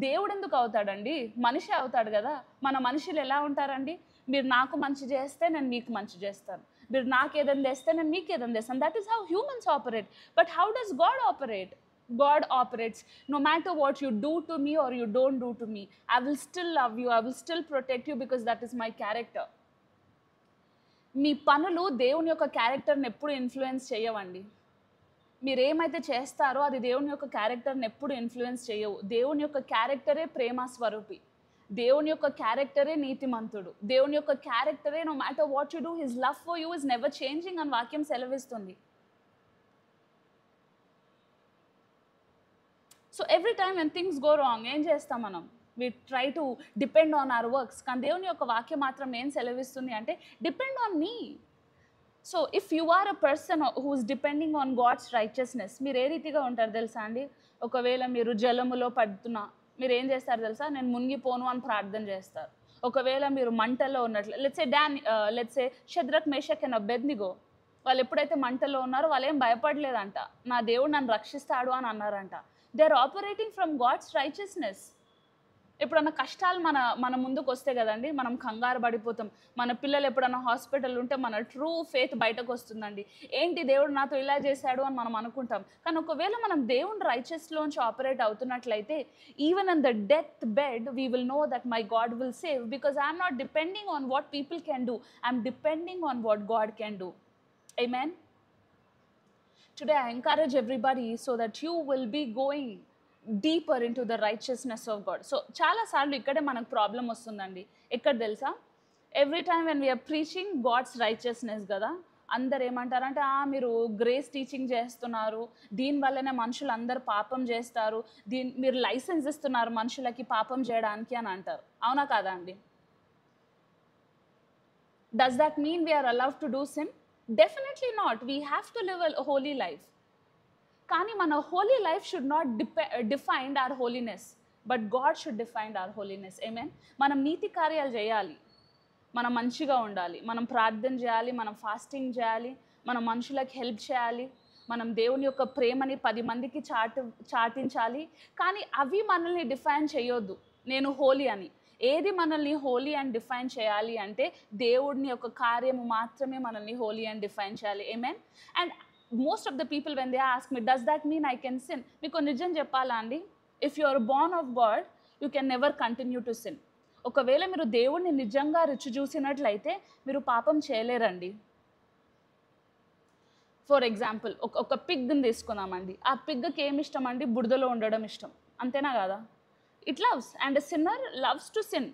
దేవుడు ఎందుకు అవుతాడండి? మనిషి అవుతాడు కదా. మన మనుషులు ఎలా ఉంటారండి? మీరు నాకు మంచి చేస్తే నేను మీకు మంచి చేస్తాను, మీరు నాకు ఏదైనా తెస్తే నేను మీకు ఏదైనా తెస్తాను. That is how humans operate. But how does God operate? God operates, no matter what you do to me or you don't do to me, I will still love you, I will still protect you because that is my character. మీ పనులు దేవుని యొక్క క్యారెక్టర్ని ఎప్పుడు influence చేయవండి. మీరు ఏమైతే చేస్తారో అది దేవుని యొక్క క్యారెక్టర్ని ఎప్పుడు ఇన్ఫ్లుయెన్స్ చేయవు. దేవుని యొక్క క్యారెక్టరే ప్రేమ స్వరూపి, దేవుని యొక్క క్యారెక్టరే నీతిమంతుడు, దేవుని యొక్క క్యారెక్టరే no matter what you do his love for you is never changing అని వాక్యం సెలవిస్తుంది. So every time when things go wrong ఏం చేస్తాం మనం? we try to depend on our works. కానీ దేవుని యొక్క వాక్యం మాత్రం ఏం సెలవిస్తుంది అంటే, depend on me. So if you are a person who is depending on God's righteousness, మీరు ఏ రీతిగా ఉంటారు తెలుసా అండి? ఒకవేళ మీరు జలములో పడుతున్నా మీరు ఏం చేస్తారు తెలుసా? నేను మునిగిపోను అని ప్రార్థన చేస్తారు. ఒకవేళ మీరు మంటల్లో ఉన్నట్లు లెట్సే షద్రక్ మేషక్ అండ్ అబేద్నెగో వాళ్ళు ఎప్పుడైతే మంటల్లో ఉన్నారో వాళ్ళు ఏం భయపడలేదంట. నా దేవుడు నన్ను రక్షిస్తాడు అని అన్నారంట. They are operating from God's righteousness. ఎప్పుడన్నా కష్టాలు మన ముందుకు వస్తే కదండి మనం కంగారు పడిపోతాం. మన పిల్లలు ఎప్పుడన్నా హాస్పిటల్ ఉంటే మన ట్రూ ఫెయిత్ బయటకు వస్తుందండి. ఏంటి దేవుడు నాతో ఇలా చేశాడు అని మనం అనుకుంటాం. కానీ ఒకవేళ మనం దేవుని రైచియస్లోంచి ఆపరేట్ అవుతున్నట్లయితే even in the death bed we will know that my God will save, because I'm not depending on what people can do, I'm depending on what God can do. Amen. Today I encourage everybody so that you will be going deeper into the righteousness of God. So చాలా సార్లు ఇక్కడే మనకు problem వస్తుందండి. ఎక్కడ తెలుసా? Every time when we're preaching God's righteousness కదా, అందరు ఏమంటారంటే మీరు గ్రేస్ టీచింగ్ చేస్తున్నారు, దీనివల్లనే మనుషులు అందరు పాపం చేస్తారు, మీరు లైసెన్స్ ఇస్తున్నారు మనుషులకి పాపం చేయడానికి అని అంటారు. అవునా కాదా అండి? Does that mean we are allowed to do sin? Definitely not. We have to live a holy life. కానీ మన holy life should not define our holiness, but God should define our holiness. Amen. మనం నీతి కార్యాలు చేయాలి, మనం మంచిగా ఉండాలి, మనం ప్రార్థన చేయాలి, మనం ఫాస్టింగ్ చేయాలి, మనం మనుషులకు హెల్ప్ చేయాలి, మనం దేవుని యొక్క ప్రేమని 10 మందికి చాటించాలి. కానీ అవి మనల్ని డిఫైన్ చేయొద్దు నేను హోలీ అని. ఏది మనల్ని హోలీ అండ్ డిఫైన్ చేయాలి అంటే దేవుడిని యొక్క కార్యము మాత్రమే మనల్ని హోలీ అండ్ డిఫైన్ చేయాలి. Amen. And most of the people when they ask me does that mean I can sin, మీకు నిజం చెప్పాలా అండి, if you are born of God you can never continue to sin. ఒకవేళ మీరు దేవుడిని నిజంగా రుచి చూసినట్లయితే మీరు పాపం చేయలేరండి. ఫర్ ఎగ్జాంపుల్ ఒక పిగ్ని తీసుకుందామండి. ఆ పిగ్కి ఏమి ఇష్టం అండి? బురదలో ఉండడం ఇష్టం, అంతేనా కదా? It loves and sinner loves to sin.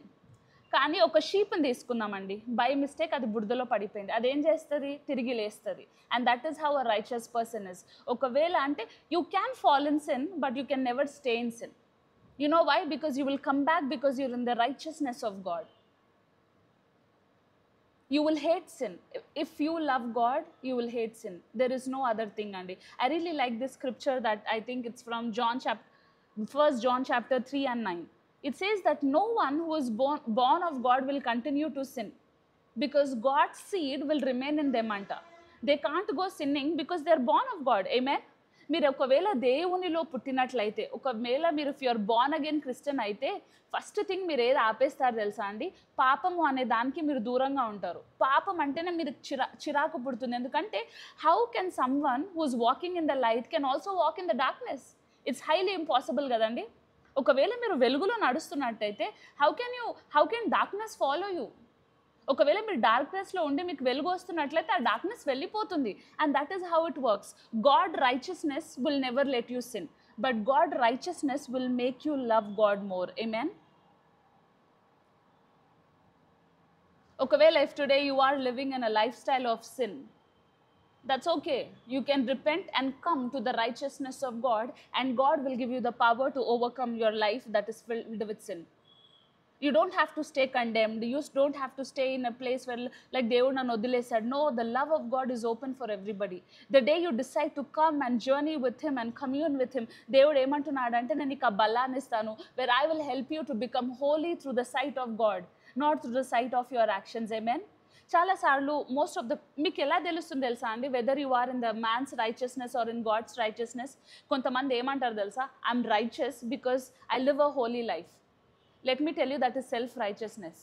కానీ ఒక షీప్ని తీసుకుందామండి, బై మిస్టేక్ అది బురదలో పడిపోయింది, అదేం చేస్తుంది? తిరిగి లేస్తుంది. And that is how a righteous person is. ఒకవేళ అంటే you can fall in sin but you can never stay in sin. You know why? Because you will come back, because you're in the righteousness of God. You will hate sin. If you love God, you will hate sin. There is no other thing, Andy. I really like this scripture that I think it's from 1 John chapter 3 and 9. It says that no one who is born of God will continue to sin, because God's seed will remain in them. Anta. They can't go sinning because they are born of God. Amen. మీరు ఒకవేళ దేవునిలో పుట్టినట్లయితే, ఒకవేళ మీరు if you're born again Christian అయితే, first thing మీరు ఏది ఆపేస్తారు తెలుసా అండి? పాపము అనే దానికి మీరు దూరంగా ఉంటారు. పాపం అంటేనే మీరు చిరాకు పుడుతుంది. ఎందుకంటే how can someone who's walking in the light can also walk in the darkness? It's highly impossible కదండి. ఒకవేళ మీరు వెలుగులో నడుస్తున్నట్టయితే how can darkness follow you? ఒకవేళ మీరు డార్క్నెస్లో ఉండి మీకు వెలుగు వస్తున్నట్లయితే ఆ డార్క్నెస్ వెళ్ళిపోతుంది. And that is how it works. God righteousness will never let you sin, but God righteousness will make you love God more. Amen. ఒకవేళ if today you are living in a life style of sin, that's okay. You can repent and come to the righteousness of God, and God will give you the power to overcome your life that is filled with sin. You don't have to stay condemned. You don't have to stay in a place where like Devudu nannu odilesadu. No, the love of God is open for everybody. The day you decide to come and journey with him and commune with him, Devudu emantunnadu ante nenu ika ballanni istanu, where I will help you to become holy through the sight of God, not through the sight of your actions. Amen. చాలాసార్లు most of the మీకు ఎలా తెలుస్తుంది తెలుసా అండి, whether you are in the man's righteousness or in God's righteousness? కొంతమంది ఏమంటారు తెలుసా? I am righteous because I live a holy life. Let me tell you, that is self righteousness.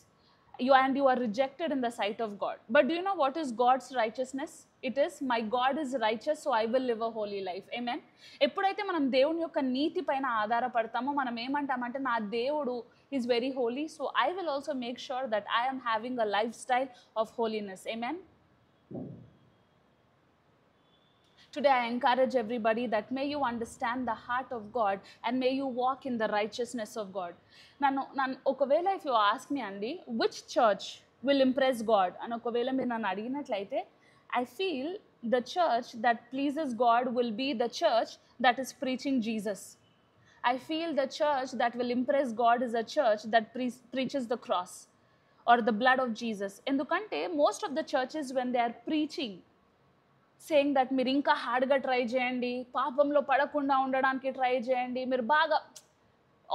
You are rejected in the sight of God. But do you know what is God's righteousness? It is, my God is righteous, so I will live a holy life. Amen. ఎప్పుడైతే మనం దేవుని యొక్క నీతి పైన ఆధారపడతామో మనం ఏమంటామంటే నా దేవుడు is very holy, so I will also make sure that I am having a lifestyle of holiness. Amen. Today I encourage everybody that may you understand the heart of God and may you walk in the righteousness of God. Nan okavela if you ask me andi which church will impress God and okavela meer nan adiginatlaite, I feel the church that pleases God will be the church that is preaching Jesus. I feel the church that will impress God is a church that preaches the cross or the blood of Jesus. Endukante most of the churches when they are preaching saying that మీరు ఇంకా హార్డ్గా try చేయండి, పాపంలో పడకుండా ఉండడానికి try చేయండి, మీరు బాగా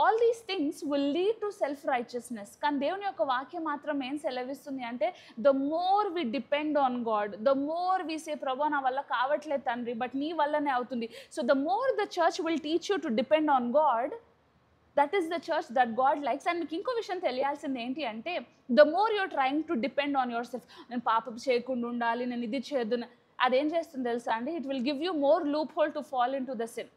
all these things will lead to self righteousness. కానీ దేవుని యొక్క వాక్యం మాత్రం ఏం సెలవిస్తుంది అంటే, the more we depend on God, the more we say ప్రభా నా వల్ల కావట్లేదు తండ్రి, బట్ నీ వల్లనే అవుతుంది. So the more the church will teach you to depend on God, that is the church that God likes. And మీకు ఇంకో విషయం తెలియాల్సింది ఏంటి అంటే, the more you're trying to depend on your self, నేను పాపం చేయకుండా ఉండాలి, నేను ఇది చేయొద్దు, అదేం చేస్తుంది తెలుసా అండి, it will give you more loop whole to fall in to the sin.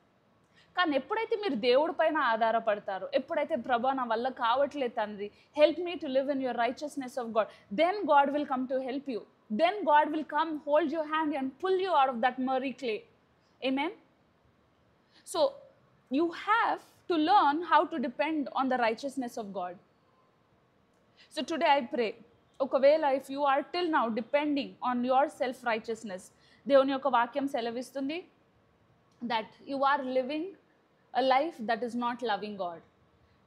కానీ ఎప్పుడైతే మీరు దేవుడి పైన ఆధారపడతారో, ఎప్పుడైతే ప్రభా నా వల్ల కావట్లేదు తండ్రి, help me to live in your righteousness of God, then God will come to help you, then God will come hold your hand and pull you out of that miry clay. Amen. So you have to learn how to depend on the righteousness of God. So today I pray, ఒకవేళ if you are till now depending on your self righteousness, దేవుని యొక్క వాక్యం సెలవిస్తుంది that you are living a life that is not loving God.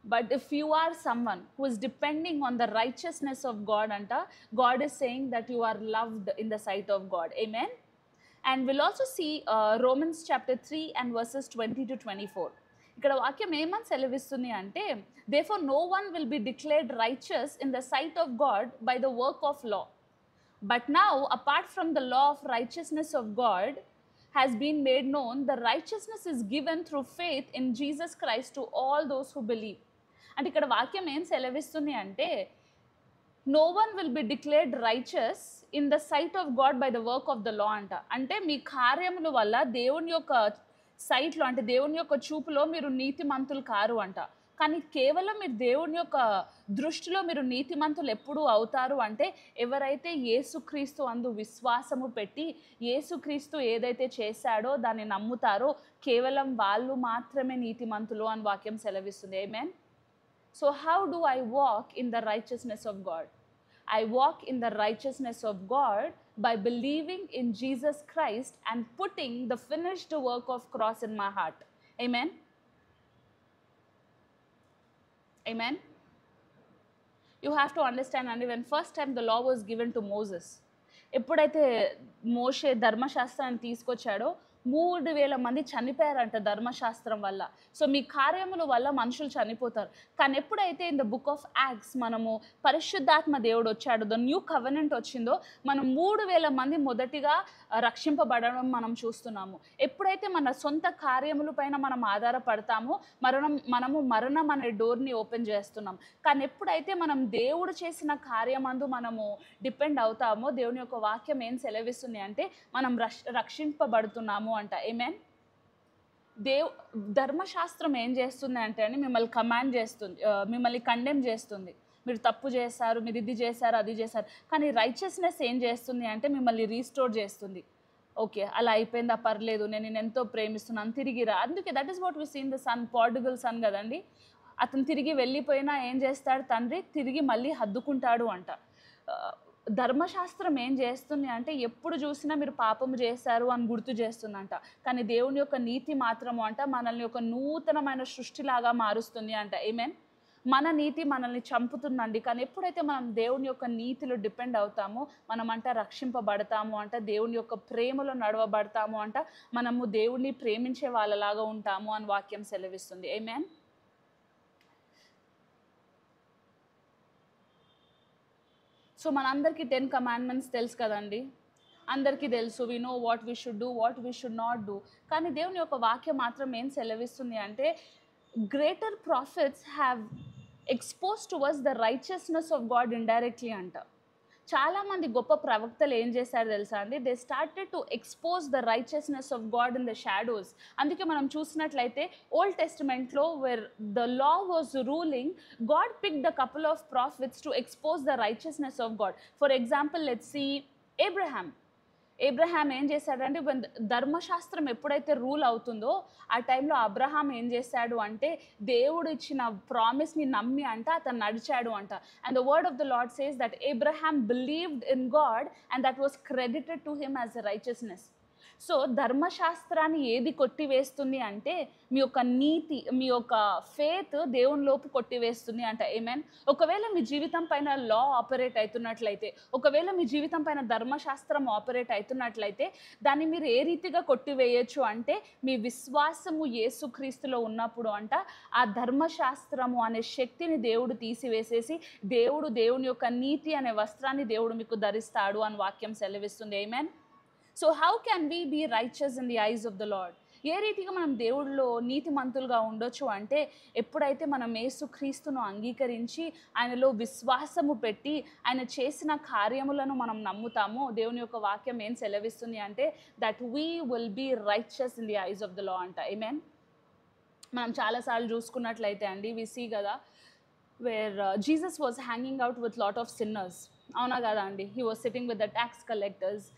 But if you are someone who is depending on the righteousness of God, anta, God is saying that you are loved in the sight of God. Amen. And we'll also see Romans chapter 3 and verses 20 to 24. ఇక్కడ వాక్యం ఏమని సెలవిస్తుంది అంటే, therefore no one will be declared righteous in the sight of God by the work of law. But now, apart from the law of righteousness of God has been made known, the righteousness is given through faith in Jesus Christ to all those who believe. అంటే ఇక్కడ వాక్యం ఏం సెలవిస్తుంది అంటే, no one will be declared righteous in the sight of God by the work of the law అంట. అంటే మీ కార్యముల వల్ల దేవుని యొక్క సైట్లో, అంటే దేవుని యొక్క చూపులో మీరు నీతిమంతులు కారు అంట. కానీ కేవలం మీరు దేవుని యొక్క దృష్టిలో మీరు నీతిమంతులు ఎప్పుడు అవుతారు అంటే, ఎవరైతే యేసుక్రీస్తు అందు విశ్వాసము పెట్టి యేసుక్రీస్తు ఏదైతే చేశాడో దాన్ని నమ్ముతారో, కేవలం వాళ్ళు మాత్రమే నీతిమంతులు అని వాక్యం సెలవిస్తుంది. Amen. So how do I walk in the righteousness of God? I walk in the righteousness of God by believing in Jesus Christ and putting the finished work of cross in my heart. Amen. Amen. You have to understand, and when first time the law was given to Moses, ఎప్పుడైతే మోషే ధర్మశాస్త్రాన్ని తీసుకొచ్చాడో 3,000 మంది చనిపోయారంట ధర్మశాస్త్రం వల్ల. So మీ కార్యముల వల్ల మనుషులు చనిపోతారు. కానీ ఎప్పుడైతే in the book of acts మనము పరిశుద్ధాత్మ దేవుడు వచ్చాడు, ద న్యూ కవెనెంట్ వచ్చిందో, మనం 3,000 మంది మొదటిగా రక్షింపబడడం మనం చూస్తున్నాము. ఎప్పుడైతే మన సొంత కార్యముల పైన మనం ఆధారపడతామో మనము మరణం అనే డోర్ని ఓపెన్ చేస్తున్నాం. కానీ ఎప్పుడైతే మనం దేవుడు చేసిన కార్యమందు మనము డిపెండ్ అవుతామో, దేవుని యొక్క వాక్యం ఏం సెలవిస్తుంది అంటే, మనం రక్షింపబడుతున్నాము అంట. ఆమేన్. ధర్మశాస్త్రం ఏం చేస్తుంది అంటే అండి, మిమ్మల్ని కమాండ్ చేస్తుంది, మిమ్మల్ని కండెమ్ చేస్తుంది. మీరు తప్పు చేశారు, మీరు ఇది చేశారు, అది చేశారు. కానీ రైచియస్నెస్ ఏం చేస్తుంది అంటే, మిమ్మల్ని రీస్టోర్ చేస్తుంది. ఓకే, అలా అయిపోయిందా, పర్లేదు, నేను ఎంతో ప్రేమిస్తున్నాను, తిరిగి రా. అందుకే that is what we seen the son, prodigal son కదండి. అతను తిరిగి వెళ్ళిపోయినా ఏం చేస్తాడు తండ్రి, తిరిగి మళ్ళీ హద్దుకుంటాడు అంట. ధర్మశాస్త్రం ఏం చేస్తుంది అంటే, ఎప్పుడు చూసినా మీరు పాపం చేశారు అని గుర్తు చేస్తుందంట. కానీ దేవుని యొక్క నీతి మాత్రము అంట మనల్ని ఒక నూతనమైన సృష్టిలాగా మారుస్తుంది అంట. ఆమేన్. మన నీతి మనల్ని చంపుతుందండి. కానీ ఎప్పుడైతే మనం దేవుని యొక్క నీతిలో డిపెండ్ అవుతామో, మనమంట రక్షింపబడతాము అంట, దేవుని యొక్క ప్రేమలో నడవబడతాము అంట, మనము దేవుణ్ణి ప్రేమించే వాళ్ళలాగా ఉంటాము అని వాక్యం సెలవిస్తుంది. ఆమేన్. సో మనందరికీ 10 కమాండ్మెంట్స్ తెలుసు కదండి, అందరికీ తెలుసు. We know what we should do, what we should not do. కానీ దేవుని యొక్క వాక్యం మాత్రం ఏం సెలవిస్తుంది అంటే, greater prophets have expose to us the righteousness of God indirectly అంట. చాలామంది గొప్ప ప్రవక్తలు ఏం చేశారు తెలుసా అండి, they started to expose the righteousness of God in the shadows. అందుకే మనం చూసినట్లయితే ఓల్డ్ టెస్టిమెంట్లో where the law was ruling, God picked a couple of prophets to expose the righteousness of God. For example, let's see Abraham ఏం చేశాడంటే, ధర్మశాస్త్రం ఎప్పుడైతే rule అవుతుందో ఆ టైంలో అబ్రహాం ఏం చేశాడు అంటే, దేవుడు ఇచ్చిన ప్రామిస్ని నమ్మి అంట అతను నడిచాడు అంట. And the word of the lord says that Abraham believed in God and that was credited to him as a righteousness. So ధర్మశాస్త్రాన్ని ఏది కొట్టివేస్తుంది అంటే మీ యొక్క నీతి, మీ యొక్క ఫేత్ దేవునిలోపు కొట్టివేస్తుంది అంట. ఆమేన్. ఒకవేళ మీ జీవితం పైన లా ఆపరేట్ అవుతున్నట్లయితే, ఒకవేళ మీ జీవితం పైన ధర్మశాస్త్రం ఆపరేట్ అవుతున్నట్లయితే దాన్ని మీరు ఏ రీతిగా కొట్టివేయచ్చు అంటే మీ విశ్వాసము యేసుక్రీస్తులో ఉన్నప్పుడు అంట ఆ ధర్మశాస్త్రము అనే శక్తిని దేవుడు తీసివేసేసి దేవుని యొక్క నీతి అనే వస్త్రాన్ని దేవుడు మీకు ధరిస్తాడు అని వాక్యం సెలవిస్తుంది. Amen. So how can we be righteous in the eyes of the Lord? ఏ రీతిగా మనం దేవుడిలో నీతిమంతులుగా ఉండొచ్చు అంటే ఎప్పుడైతే మనం యేసుక్రీస్తును అంగీకరించి ఆయనలో విశ్వాసము పెట్టి ఆయన చేసిన కార్యములను మనం నమ్ముతామో దేవుని యొక్క వాక్యం ఏం సెలవిస్తుంది అంటే that we will be righteous in the eyes of the law అంట. ఆమేన్. మనం చాలాసార్లు చూసుకున్నట్లయితే అండి వి సీ కదా where Jesus was hanging out with lot of sinners. అవునా కదా అండి? He was sitting with the tax collectors.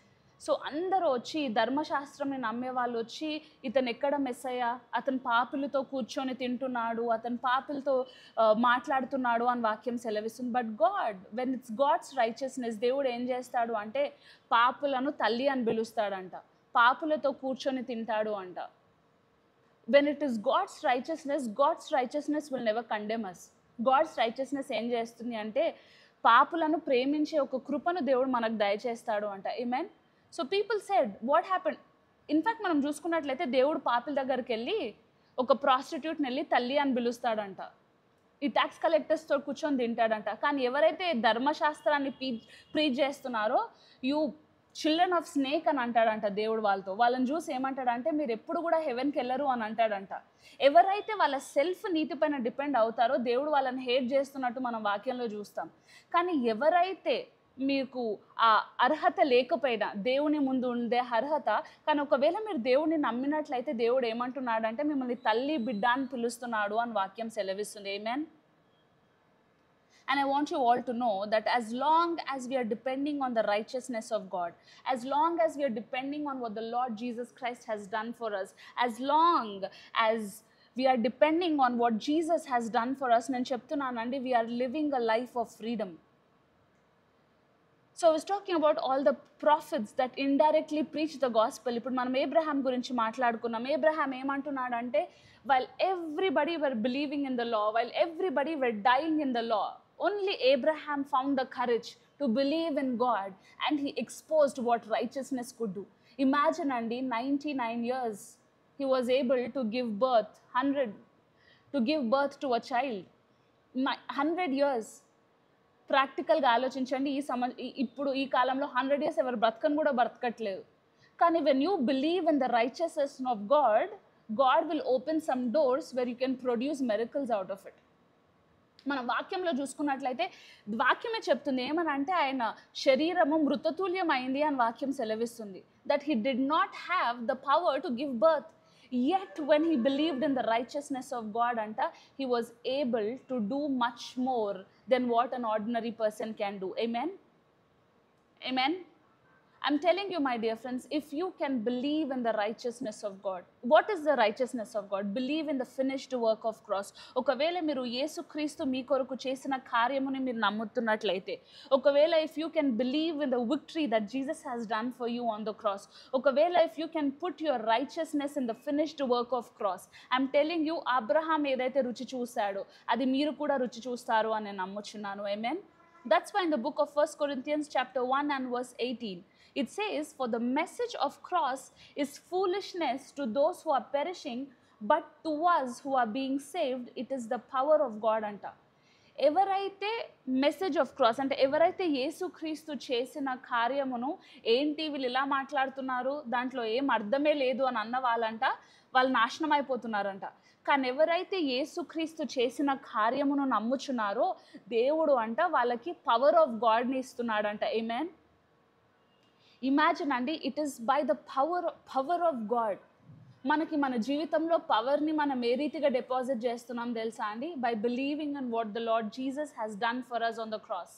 So అందరూ వచ్చి ధర్మశాస్త్రంని నమ్మే వాళ్ళు వచ్చి ఇతను ఎక్కడ మెస్సయ్య, అతను పాపులతో కూర్చొని తింటున్నాడు, అతను పాపులతో మాట్లాడుతున్నాడు అని వాక్యం సెలవిస్తుంది. But God, when it's God's righteousness, దేవుడు ఏం చేస్తాడు అంటే పాపులను తల్లి అని పిలుస్తాడంట, పాపులతో కూర్చొని తింటాడు అంట. When it is God's righteousness will never condemn us. God's righteousness ఏం చేస్తుంది అంటే పాపులను ప్రేమించే ఒక కృపను దేవుడు మనకు దయచేస్తాడు అంట. Amen. So people said what happened. In fact మనం చూసుకున్నట్లయితే దేవుడు పాపుల దగ్గరికి వెళ్ళి ఒక ప్రాస్టిట్యూట్ని వెళ్ళి తల్లి అని పిలుస్తాడంట, ఈ ట్యాక్స్ కలెక్టర్స్తో కూర్చొని తింటాడంట. కానీ ఎవరైతే ధర్మశాస్త్రాన్ని ప్రీచ్ చేస్తున్నారో యూ చిల్డ్రన్ ఆఫ్ స్నేక్ అని అంటాడంట దేవుడు వాళ్ళతో. వాళ్ళని చూసి ఏమంటాడంటే మీరు ఎప్పుడు కూడా హెవెన్కి వెళ్ళరు అని అంటాడంట. ఎవరైతే వాళ్ళ సెల్ఫ్ నీతి పైన డిపెండ్ అవుతారో దేవుడు వాళ్ళని హేట్ చేస్తున్నట్టు మనం వాక్యంలో చూస్తాం. కానీ ఎవరైతే మీకు ఆ అర్హత లేకపోయినా, దేవుని ముందు ఉండే అర్హత, కానీ ఒకవేళ మీరు దేవుడిని నమ్మినట్లయితే దేవుడు ఏమంటున్నాడంటే మిమ్మల్ని తల్లి బిడ్డ అని పిలుస్తున్నాడు అని వాక్యం సెలవిస్తుంది. ఆమేన్. And I want you all to know that as long as we are depending on the righteousness of God, as long as we are depending on what the Lord Jesus Christ has done for us, as long as we are depending on what Jesus has done for us, నేను చెప్తున్నానండి, we are living a life of freedom. So I was talking about all the prophets that indirectly preach the gospel. ఇప్పుడు మనం Abraham గురించి మాట్లాడుకున్నాం. Abraham ఏమంటున్నాడంటే while everybody were believing in the law, while everybody were dying in the law, only Abraham found the courage to believe in God and he exposed what righteousness could do. Imagine Andy, 99 years he was able to give birth, 100 to give birth to a child. 100 years. ప్రాక్టికల్గా ఆలోచించండి, ఇప్పుడు ఈ కాలంలో 100 years ఎవరు బ్రతకను కూడా బ్రతకట్లేదు. కానీ when you believe in the righteousness of God, God will open some doors where you can produce miracles out of it. మన వాక్యంలో చూసుకున్నట్లయితే వాక్యమే చెప్తుంది ఏమని అంటే ఆయన శరీరము మృతతుల్యం అయింది అని వాక్యం సెలవిస్తుంది. That he did not have the power to give birth, yet when he believed in the righteousness of God anta, he was able to do much more than what an ordinary person can do. Amen. Amen. I'm telling you, my dear friends, if you can believe in the righteousness of God. What is the righteousness of God? Believe in the finished work of cross. ఒకవేళ మీరు యేసుక్రీస్తు మీ కొరకు చేసిన కార్యముని మీరు నమ్ముతున్నట్లయితే, ఒకవేళ if you can believe in the victory that Jesus has done for you on the cross, ఒకవేళ if you can put your righteousness in the finished work of cross, I'm telling you, Abraham ఏదైతే రుచి చూశాడో అది మీరు కూడా రుచి చూస్తారు అని నేను నమ్ముచున్నాను. Amen. That's why in the book of 1 Corinthians chapter 1 and verse 18, it says, for the message of cross is foolishness to those who are perishing, but to us who are being saved, it is the power of God anta. ఎవరైతే message of cross అంటే ఎవరైతే యేసుక్రీస్తు చేసిన కార్యమును ఏంటి వీళ్ళు ఇలా మాట్లాడుతున్నారు, దాంట్లో ఏం అర్థమే లేదు అని అన్న వాళ్ళంట వాళ్ళు నాశనం అయిపోతున్నారంట. కానీ ఎవరైతే యేసుక్రీస్తు చేసిన కార్యమును నమ్ముచున్నారో దేవుడు అంట వాళ్ళకి పవర్ ఆఫ్ గాడ్ని ఇస్తున్నాడంట. ఆమేన్. ఇమాజిన్ అండి, it is by the power of God మనకి మన జీవితంలో పవర్ని మనం ఏ రీతిగా డిపాజిట్ చేస్తున్నాం తెలుసా అండి? By believing in what the lord Jesus has done for us on the cross.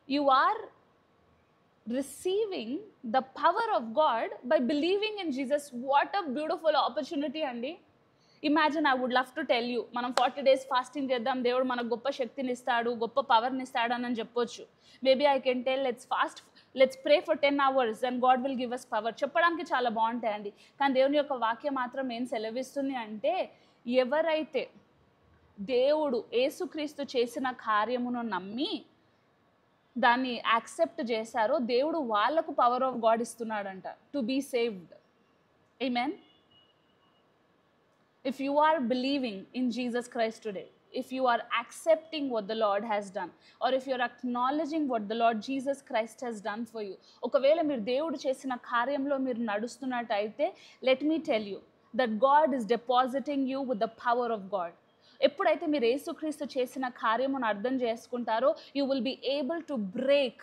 You are receiving the power of God by believing in Jesus. What a beautiful opportunity అండి. Imagine, I would love to tell you, మనం 40 days fasting చేద్దాం, దేవుడు మనకు గొప్ప శక్తిని ఇస్తాడు, గొప్ప పవర్ని ఇస్తాడు అని చెప్పొచ్చు. Maybe I can tell let's fast let's pray for 10 hours and God will give us power. చెప్పడానికి చాలా బాగుంటాయండి, కానీ దేవుని యొక్క వాక్యం మాత్రం ఏం సెలవిస్తుంది అంటే, ఎవరైతే దేవుడు యేసుక్రీస్తు చేసిన కార్యమును నమ్మి దాన్ని యాక్సెప్ట్ చేశారో దేవుడు వాళ్ళకు పవర్ ఆఫ్ గాడ్ ఇస్తున్నాడంట to be saved. Amen. If you are believing in Jesus Christ today, if you are accepting what the Lord has done, or if you are acknowledging what the Lord Jesus Christ has done for you, ఒకవేళ మీరు దేవుడు చేసిన కార్యంలో మీరు నడుస్తున్నట్టయితే, let me tell you that God is depositing you with the power of God. ఎప్పుడైతే మీరు యేసుక్రీస్తు చేసిన కార్యమును అర్థం చేసుకుంటారో, you will be able to break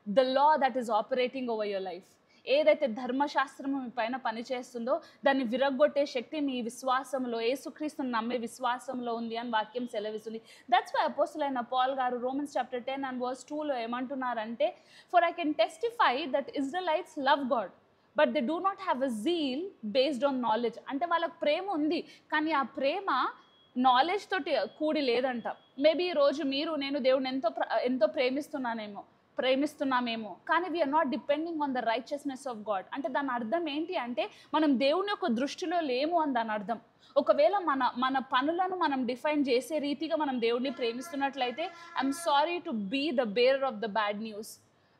the law that is operating over your life. ఏదైతే ధర్మశాస్త్రము మీ పైన పనిచేస్తుందో దాన్ని విరగ్గొట్టే శక్తి మీ విశ్వాసంలో, యేసుక్రీస్తుని నమ్మే విశ్వాసంలో ఉంది అని వాక్యం సెలవిస్తుంది. దట్స్ వై అపోస్తలుడైన అయిన పాల్ గారు రోమన్స్ చాప్టర్ 10 and verse 2లో ఏమంటున్నారంటే, for I can testify that Israelites love God but they do not have a zeal based on knowledge. అంటే వాళ్ళకి ప్రేమ ఉంది, కానీ ఆ ప్రేమ నాలెడ్జ్ తోటి కూడి లేదంట. మేబీ ఈరోజు మీరు నేను దేవుడిని ఎంతో ప్రేమిస్తున్నామేమో, కానీ we are not depending on the righteousness of God. అంటే దాని అర్థం ఏంటి అంటే, మనం దేవుని యొక్క దృష్టిలో లేము అని దాని అర్థం. ఒకవేళ మన పనులను మనం డిఫైన్ చేసే రీతిగా మనం దేవుడిని ప్రేమిస్తున్నట్లయితే, I'm sorry to be the bearer of the bad news.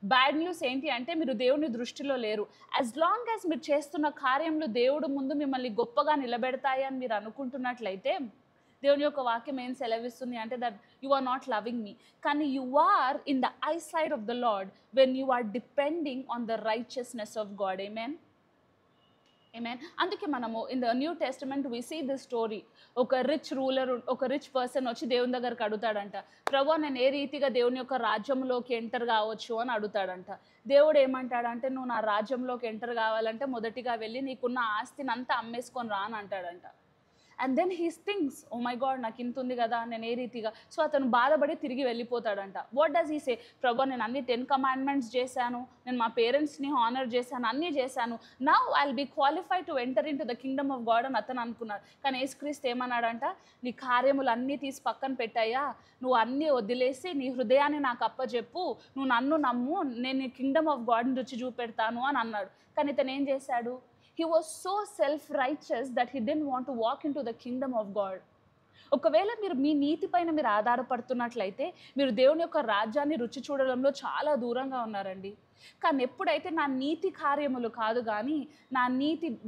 Bad news ఏంటి అంటే, మీరు దేవుని దృష్టిలో లేరు. యాజ్ లాంగ్ యాజ్ మీరు చేస్తున్న కార్యంలో దేవుడు ముందు మిమ్మల్ని గొప్పగా నిలబెడతాయి అని మీరు అనుకుంటున్నట్లయితే, దేవుని యొక్క వాక్యం ఏం సెలవిస్తుంది అంటే, that you are not loving me. కానీ you are in the eye side of the Lord when you are depending on the righteousness of God. Amen. Amen. అందుకే మనము in the New Testament we see this story. ఒక rich person వచ్చి దేవుని దగ్గరకు అడుగుతాడంట, ప్రభువా నేను ఏ రీతిగా దేవుని యొక్క రాజ్యంలోకి ఎంటర్ కావచ్చు అని అడుగుతాడంట. దేవుడు ఏమంటాడంటే, నువ్వు నా రాజ్యంలోకి ఎంటర్ కావాలంటే మొదటిగా వెళ్ళి నీకున్న ఆస్తిని అంతా అమ్మేసుకొని రా అని అంటాడంట. And then he thinks, oh my God నాకు ఇంత ఉంది కదా, నేను ఏ రీతిగా. సో అతను బాధపడి తిరిగి వెళ్ళిపోతాడంట. What does he say? ప్రభు నేను అన్ని 10 commandments చేశాను, నేను మా పేరెంట్స్ని హానర్ చేశాను, అన్నీ చేశాను, now I will be qualified to enter into the kingdom of God అని అతను అనుకున్నాడు. కానీ యేసుక్రీస్తు ఏమన్నాడంట, నీ కార్యములు అన్నీ తీసి పక్కన పెట్టాయా, నువ్వు అన్నీ వదిలేసి నీ హృదయాన్ని నాకు అప్పచెప్పు, నువ్వు నన్ను నమ్ము, నేను నీ కింగ్డమ్ ఆఫ్ గాడ్ని రుచి చూపెడతాను అని అన్నాడు. కానీ ఇతను ఏం చేశాడు? He was so self-righteous that he didn't want to walk into the kingdom of God. ఒకవేళ మీరు మీ నీతి పైన మీరు ఆధారపడుతున్నట్లయితే, మీరు దేవుని యొక్క రాజ్యాన్ని రుచి చూడడంలో చాలా దూరంగా ఉన్నారండి. కానీ ఎప్పుడైతే నా నీతి కార్యములు కాదు కానీ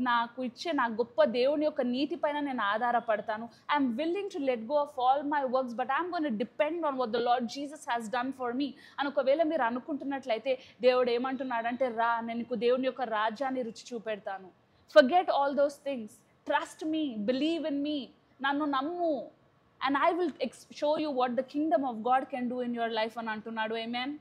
నాకు ఇచ్చే నా గొప్ప దేవుని యొక్క నీతి పైన నేను ఆధారపడతాను, I'm willing to let go of all my works but I'm going to depend on what the lord Jesus has done for మీ అని ఒకవేళ మీరు అనుకుంటున్నట్లయితే, దేవుడు ఏమంటున్నాడంటే, రా నేను నీకు దేవుని యొక్క రాజ్యాన్ని రుచి చూపెడతాను. Forget all those things, trust me, believe in me, నన్ను నమ్ము, and I will show you what the kingdom of God can do in your life అని అంటున్నాడు. ఆమేన్.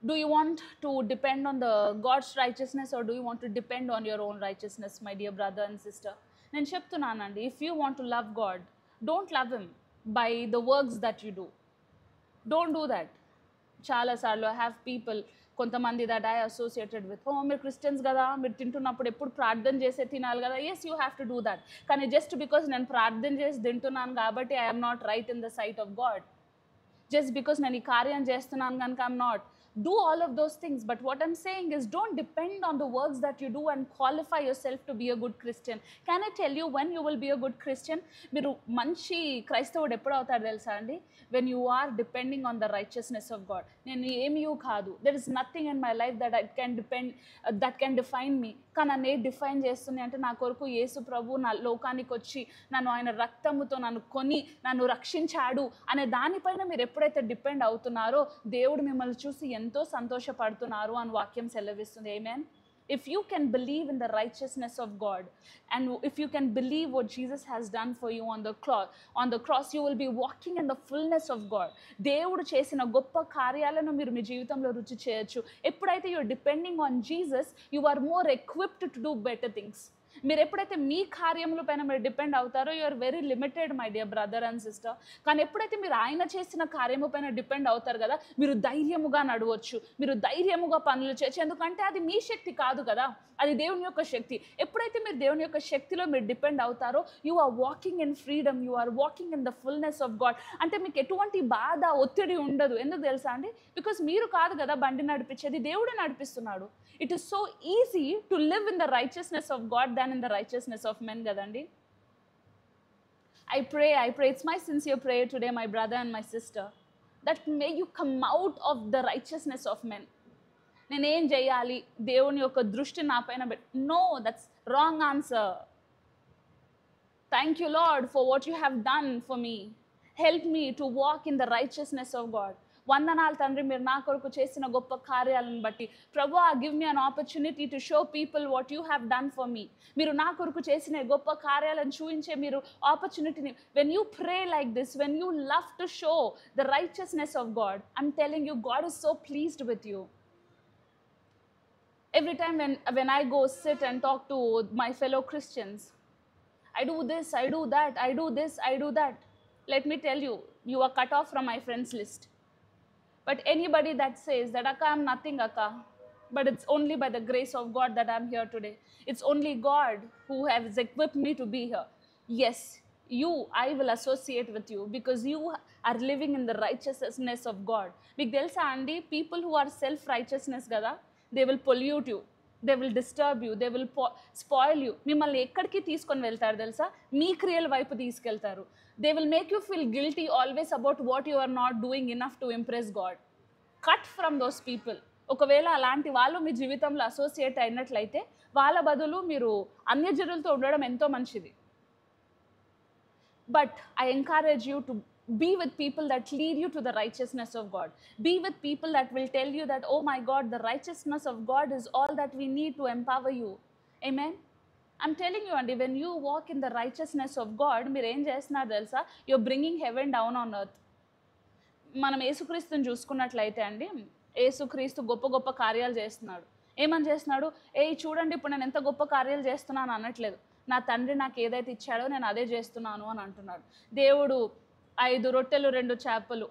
Do you want to depend on the God's righteousness, or do you want to depend on your own righteousness, my dear brother and sister? నేను చెప్తున్నానండి, if you want to love God, don't love him by the works that you do. Don't do that. చాలాసార్లు I have people, కొంతమంది that I associated with, మీరు Christians కదా, మీరు తింటున్నప్పుడు ఎప్పుడు ప్రార్థన చేసే తినాలి కదా. yes, you have to do that. కానీ just because నేను ప్రార్థన చేసి తింటున్నాను కాబట్టి I am not right in the sight of God. just because నేను ఈ కార్యం చేస్తున్నాను కనుక I am not. Do all of those things, but what I'm saying is, don't depend on the works that you do and qualify yourself to be a good Christian. Can I tell you when you will be a good Christian? మీరు మంచి క్రైస్తవుడు ఎప్పుడు అవుతారు తెలుసా అండి? when you are depending on the righteousness of God. నేను ఏమీ కాదు, there is nothing in my life that that can define me. కానీ నన్ను ఏ డిఫైన్ చేస్తుంది అంటే, నా కొరకు యేసు ప్రభు నా లోకానికి వచ్చి నన్ను ఆయన రక్తముతో నన్ను కొని నన్ను రక్షించాడు అనే దానిపైన మీరు ఎప్పుడైతే డిపెండ్ అవుతున్నారో, దేవుడు మిమ్మల్ని చూసి ఎంతో సంతోషపడుతున్నారు అని వాక్యం సెలవిస్తుంది. ఆమేన్. If you can believe in the righteousness of God, and if you can believe what Jesus has done for you on the cross, you will be walking in the fullness of God. దేవుడు చేసిన గొప్ప కార్యాలను మీరు మీ జీవితంలో రుచి చేయొచ్చు. ఎప్పుడైతే you are depending on Jesus, you are more equipped to do better things. మీరు ఎప్పుడైతే మీ కార్యముల పైన మీరు డిపెండ్ అవుతారో you are very limited my dear brother and sister. కానీ ఎప్పుడైతే మీరు ఆయన చేసిన కార్యము పైన డిపెండ్ అవుతారు కదా, మీరు ధైర్యముగా నడవచ్చు, మీరు ధైర్యముగా పనులు చేయొచ్చు. ఎందుకంటే అది మీ శక్తి కాదు కదా, అది దేవుని యొక్క శక్తి. ఎప్పుడైతే మీరు దేవుని యొక్క శక్తిలో మీరు డిపెండ్ అవుతారో you are walking in freedom, you are walking in the fullness of God. అంటే మీకు ఎటువంటి బాధ ఒత్తిడి ఉండదు. ఎందుకు తెలుసా అండి? బికాస్ మీరు కాదు కదా బండి నడిపించేది, దేవుడే నడిపిస్తున్నాడు. It is so easy to live in the righteousness of God than in the righteousness of men కదండి. I pray, it's my sincere prayer today, my brother and my sister, that may you come out of the righteousness of men. నేనేం చేయాలి, దేవుని యొక్క దృష్టి నా పైన no, that's wrong answer. Thank you lord for what you have done for me. Help me to walk in the righteousness of God. వందనాలు తండ్రి, మీరు నా కొరకు చేసిన గొప్ప కార్యాలను బట్టి. ప్రభువా, give me an opportunity to show people what you have done for me. మీరు నా కొరకు చేసిన గొప్ప కార్యాలను చూపించే మీరు ఆపర్చునిటీని, when you pray like this, when you love to show the righteousness of God, I'm telling you, God is so pleased with you. Every time when I go sit and talk to my fellow Christians, I do this, I do that, I do this, I do that. Let me tell you, you are cut off from my friends list. But anybody that says that, Akka, I'm nothing, Akka, but it's only by the grace of God that I'm here today. It's only God who has equipped me to be here. Yes, you, I will associate with you because you are living in the righteousness of God. Meeku telusa andi, people who are self-righteousness kada, they will pollute you, they will disturb you, they will spoil you. మిమ్మల్ని ఎక్కడికి తీసుకొని వెళ్తారు తెలుసా? మీ క్రియల వైపు తీసుకెళ్తారు. They will make you feel guilty always about what you are not doing enough to impress God. Cut from those people. ఒకవేళ అలాంటి వాళ్ళు మీ జీవితంలో అసోసియేట్ అయినట్లయితే వాళ్ళ బదులు మీరు అన్యజనులతో ఉండడం ఎంతో మంచిది. But I encourage you to be with people that lead you to the righteousness of God. Be with people that will tell you that, oh my God, the righteousness of God is all that we need to empower you. Amen? I'm telling you, Andy, when you walk in the righteousness of God, మీరు ఏం చేస్తున్నారు తెలుసా? You're bringing heaven down on earth. మనం యేసుక్రీస్తుని చూసుకున్నట్లయితే అండి, యేసుక్రీస్తు గొప్ప గొప్ప కార్యాలు చేస్తున్నాడు. ఏమని చేస్తున్నాడు? చూడండి ఇప్పుడు నేను ఎంత గొప్ప కార్యాలు చేస్తున్నాను అనట్లేదు. నా తండ్రి నాకు ఏదైతే ఇచ్చాడో నేను అదే చేస్తున్నాను అని అంటున్నాడు. దేవుడు 5 రొట్టెలు 2 చేపలు,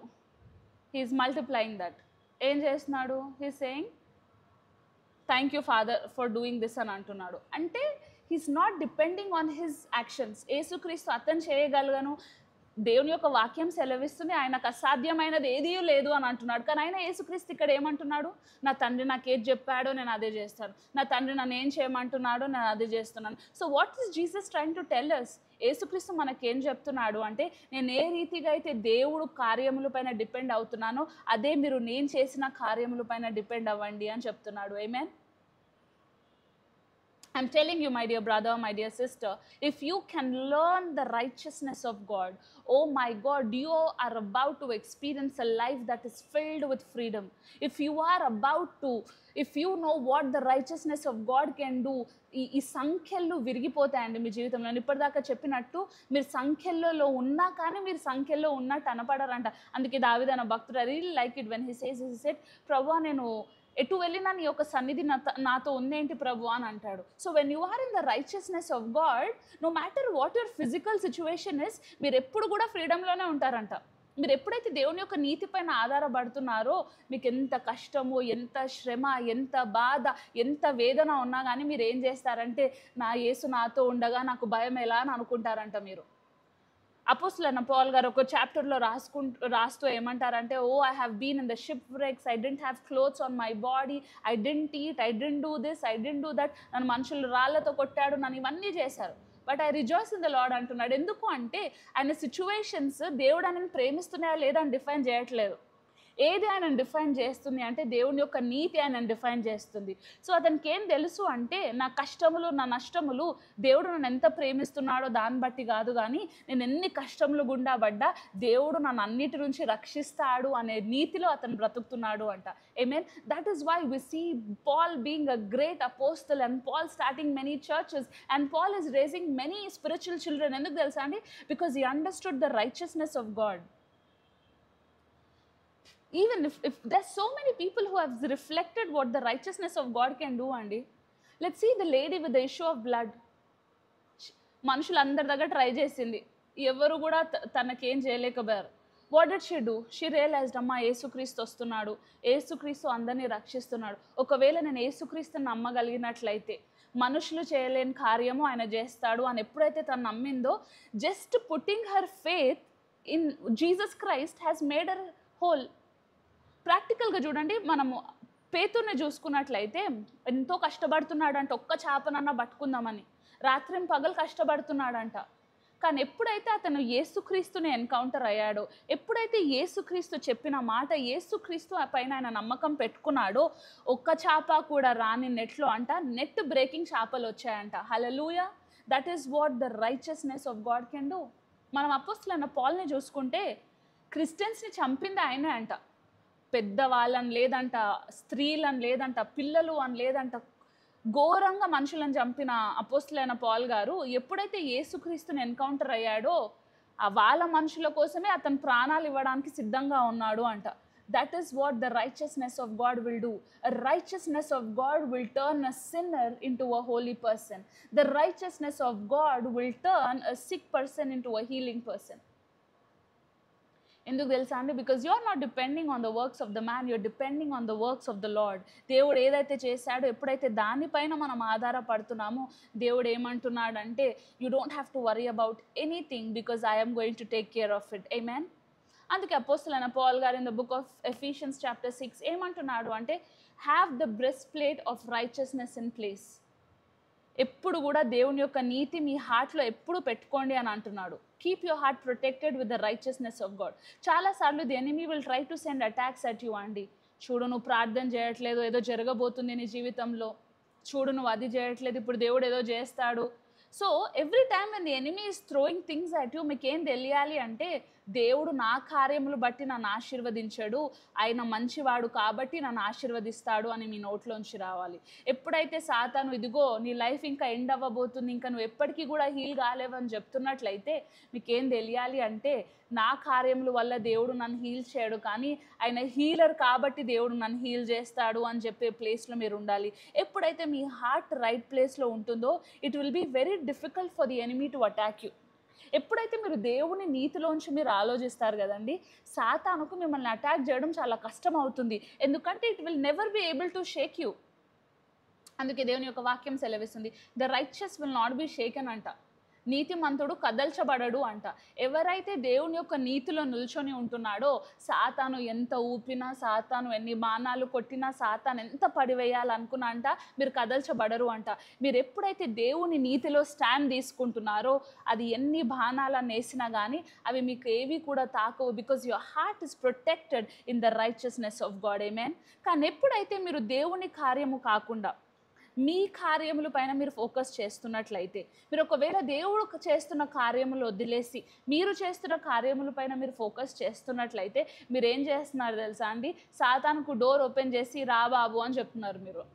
హీఈస్ మల్టిప్లయింగ్ దట్. ఏం చేస్తున్నాడు? He is saying thank you father for doing this అని అంటున్నాడు. అంటే he is not depending on his actions. యేసుక్రీస్తు అతను చేయగలగను, దేవుని యొక్క వాక్యం సెలవిస్తుంది ఆయనకు అసాధ్యమైనది ఏదీ లేదు అని అంటున్నాడు. కానీ ఆయన యేసుక్రీస్తు ఇక్కడ ఏమంటున్నాడు? నా తండ్రి నాకు ఏది చెప్పాడో నేను అదే చేస్తాను, నా తండ్రి నన్ను ఏం చేయమంటున్నాడో నేను అదే చేస్తున్నాను. So what is Jesus trying to tell us? యేసుక్రీస్తు మనకేం చెప్తున్నాడు అంటే, నేను ఏ రీతిగా అయితే దేవుడు కార్యముల పైన డిపెండ్ అవుతున్నానో అదే మీరు నేను చేసిన కార్యముల పైన డిపెండ్ అవ్వండి అని చెప్తున్నాడు. ఆమేన్. I'm telling you, my dear brother, my dear sister, if you can learn the righteousness of God, oh my God, you are about to experience a life that is filled with freedom. If you are about to, if you know what the righteousness of God can do, ఈ సంఖ్యలు విరిగిపోతాయండి మీ జీవితంలో. నేను ఇప్పటిదాకా చెప్పినట్టు మీరు సంఖ్యలలో ఉన్నా కానీ మీరు సంఖ్యలో ఉన్నట్టు అనపడరంట. అందుకే దావీదు అనే భక్తుడు, I really like it when he said ప్రభువా, నేను ఎటు వెళ్ళినా నీ యొక్క సన్నిధి నాతో ఉందేంటి ప్రభు అని అంటాడు. So when you are in the righteousness of God, no matter what your physical situation is, మీరు ఎప్పుడు కూడా ఫ్రీడమ్లోనే ఉంటారంట. మీరు ఎప్పుడైతే దేవుని యొక్క నీతి పైన ఆధారపడుతున్నారో మీకు ఎంత కష్టము, ఎంత శ్రమ, ఎంత బాధ, ఎంత వేదన ఉన్నా కానీ మీరు ఏం చేస్తారంటే, నా యేసు నాతో ఉండగా నాకు భయం ఎలా అని అనుకుంటారంట మీరు. అపోస్తలుడైన పౌల్ గారు ఒక చాప్టర్లో రాస్తూ ఏమంటారంటే, oh I have been in the shipwrecks, I didn't have clothes on my body, I didn't eat, I didn't do this, I didn't do that. నన్ను మనుషులు రాళ్లతో కొట్టాడు, నన్ను ఇవన్నీ చేశారు, but I rejoice in the Lord అంటున్నాడు. ఎందుకు అంటే ఆయన సిచ్యువేషన్స్ దేవుడు ఆయనను ప్రేమిస్తున్నాయా లేదా అని డిఫైన్ చేయట్లేదు. ఏది ఆయనను డిఫైన్ చేస్తుంది అంటే దేవుని యొక్క నీతి ఆయనను డిఫైన్ చేస్తుంది. సో అతనికి ఏం తెలుసు అంటే, నా కష్టములు, నా నష్టములు దేవుడు నన్ను ఎంత ప్రేమిస్తున్నాడో దాన్ని బట్టి కాదు, కానీ నేను ఎన్ని కష్టములు గుండా పడ్డా దేవుడు నన్ను అన్నిటి నుంచి రక్షిస్తాడు అనే నీతిలో అతను బ్రతుకుతున్నాడు అంట. Amen. That is why we see Paul being a great apostle and Paul starting many churches and Paul is raising many spiritual children. ఎందుకు తెలుసా అండి? Because he understood the righteousness of God. Even if there's so many people who have reflected what the righteousness of God can do, Andy. Let's see the lady with the issue of blood. మనుషులు అందరి దగ్గర try చేసింది, ఎవరు కూడా తనకేం చేయలేకపోయారు. What did she do? She realized, అమ్మా యేసుక్రీస్తు వస్తున్నాడు, యేసుక్రీస్తు అందరినీ రక్షిస్తున్నాడు, ఒకవేళ నేను యేసుక్రీస్తుని నమ్మగలిగినట్లయితే మనుషులు చేయలేని కార్యము ఆయన చేస్తాడు అని ఎప్పుడైతే తను నమ్మిందో, just putting her faith in Jesus Christ has made her whole. ప్రాక్టికల్గా చూడండి, మనము పేతుర్ని చూసుకున్నట్లయితే ఎంతో కష్టపడుతున్నాడంట, ఒక్క చేపనన్నా పట్టుకుందామని రాత్రిం పగలు కష్టపడుతున్నాడంట. కానీ ఎప్పుడైతే అతను యేసుక్రీస్తుని ఎన్కౌంటర్ అయ్యాడో, ఎప్పుడైతే యేసుక్రీస్తు చెప్పిన మాట, యేసుక్రీస్తు పైన ఆయన నమ్మకం పెట్టుకున్నాడో, ఒక్క చేప కూడా రాని నెట్లో అంట నెట్ బ్రేకింగ్ చేపలు వచ్చాయంట. Hallelujah! That is what the righteousness of God can do. మనం అపోస్తలుడైన పౌల్ని చూసుకుంటే క్రిస్టియన్స్ని చంపింది ఆయనే అంట. పెద్దవాళ్ళని లేదంట, స్త్రీలను లేదంట, పిల్లలు అని లేదంట, ఘోరంగా మనుషులను చంపిన అపోస్తలుడైన పౌల్ గారు ఎప్పుడైతే యేసుక్రీస్తుని ఎన్కౌంటర్ అయ్యాడో, వాళ్ళ మనుషుల కోసమే అతను ప్రాణాలు ఇవ్వడానికి సిద్ధంగా ఉన్నాడు అంట. That is what the righteousness of God will do. Righteousness of God will turn a sinner into a holy person. The righteousness of God will turn a sick person into a healing person. ఎందుకు తెలుసా అండి? Because you are not depending on the works of the man, you're depending on the works of the lord. దేవుడు ఏదైతే చేశాడో, ఎప్పుడైతే దానిపైన మనం ఆధారపడుతున్నామో, దేవుడు ఏమంటున్నాడంటే, you don't have to worry about anything because I'm going to take care of it. Amen. అందుకే అపోస్తలుడైన పౌల్ గారు in the book of Ephesians chapter 6 ఏమంటున్నాడు అంటే, have the breastplate of righteousness in place. ఎప్పుడు కూడా దేవుని యొక్క నీతి మీ హార్ట్లో ఎప్పుడు పెట్టుకోండి అని అంటున్నాడు. Keep your heart protected with the righteousness of God. చాలాసార్లు the enemy will try to send attacks at you అండి. చూడు, నువ్వు ప్రార్థన చేయట్లేదు, ఏదో జరగబోతుంది నీ జీవితంలో, చూడు నువ్వు అది చేయట్లేదు, ఇప్పుడు దేవుడు ఏదో చేస్తాడు. So every time when the enemy is throwing things at you, మీకు ఏం తెలియాలి అంటే, దేవుడు నా కార్యములు బట్టి నన్ను ఆశీర్వదించాడు, ఆయన మంచివాడు కాబట్టి నన్ను ఆశీర్వదిస్తాడు అని మీ నోట్లోంచి రావాలి. ఎప్పుడైతే సాతాను ఇదిగో నీ లైఫ్ ఇంకా ఎండ్ అవ్వబోతుంది, ఇంకా నువ్వు ఎప్పటికీ కూడా హీల్ కాలేవని చెప్తున్నట్లయితే, మీకేం తెలియాలి అంటే, నా కార్యముల వల్ల దేవుడు నన్ను హీల్ చేయడు, కానీ ఆయన హీలర్ కాబట్టి దేవుడు నన్ను హీల్ చేస్తాడు అని చెప్పే ప్లేస్లో మీరు ఉండాలి. ఎప్పుడైతే మీ హార్ట్ రైట్ ప్లేస్లో ఉంటుందో, it will be very difficult for the enemy to attack you. ఎప్పుడైతే మీరు దేవుని నీతిలోంచి మీరు ఆలోచిస్తారు కదండి, సాతానుకు మిమ్మల్ని అటాక్ చేయడం చాలా కష్టం అవుతుంది. ఎందుకంటే it will never be able to shake you. అందుకే దేవుని యొక్క వాక్యం సెలవిస్తుంది, the righteous will not be shaken అంట. నీతిమంతుడు కదల్చబడడు అంట. ఎవరైతే దేవుని యొక్క నీతిలో నిల్చొని ఉంటున్నాడో, సాతాను ఎంత ఊపినా, సాతాను ఎన్ని బాణాలు కొట్టినా, సాతాను ఎంత పడివేయాలనుకున్నా అంట, మీరు కదల్చబడరు అంట. మీరు ఎప్పుడైతే దేవుని నీతిలో స్టాండ్ తీసుకుంటున్నారో, అది ఎన్ని బాణాలను వేసినా కానీ అవి మీకు ఏవి కూడా తాకవు. Because your heart is protected in the righteousness of God. Amen. కానీ ఎప్పుడైతే మీరు దేవుని కార్యము కాకుండా మీ కార్యముల పైన మీరు ఫోకస్ చేస్తున్నట్లయితే, మీరు ఒకవేళ దేవుడు చేస్తున్న కార్యములు వదిలేసి మీరు చేస్తున్న కార్యముల పైన మీరు ఫోకస్ చేస్తున్నట్లయితే, మీరు ఏం చేస్తున్నారు తెలుసా అండి? సాతానుకు డోర్ ఓపెన్ చేసి రా బాబు అని చెప్తున్నారు.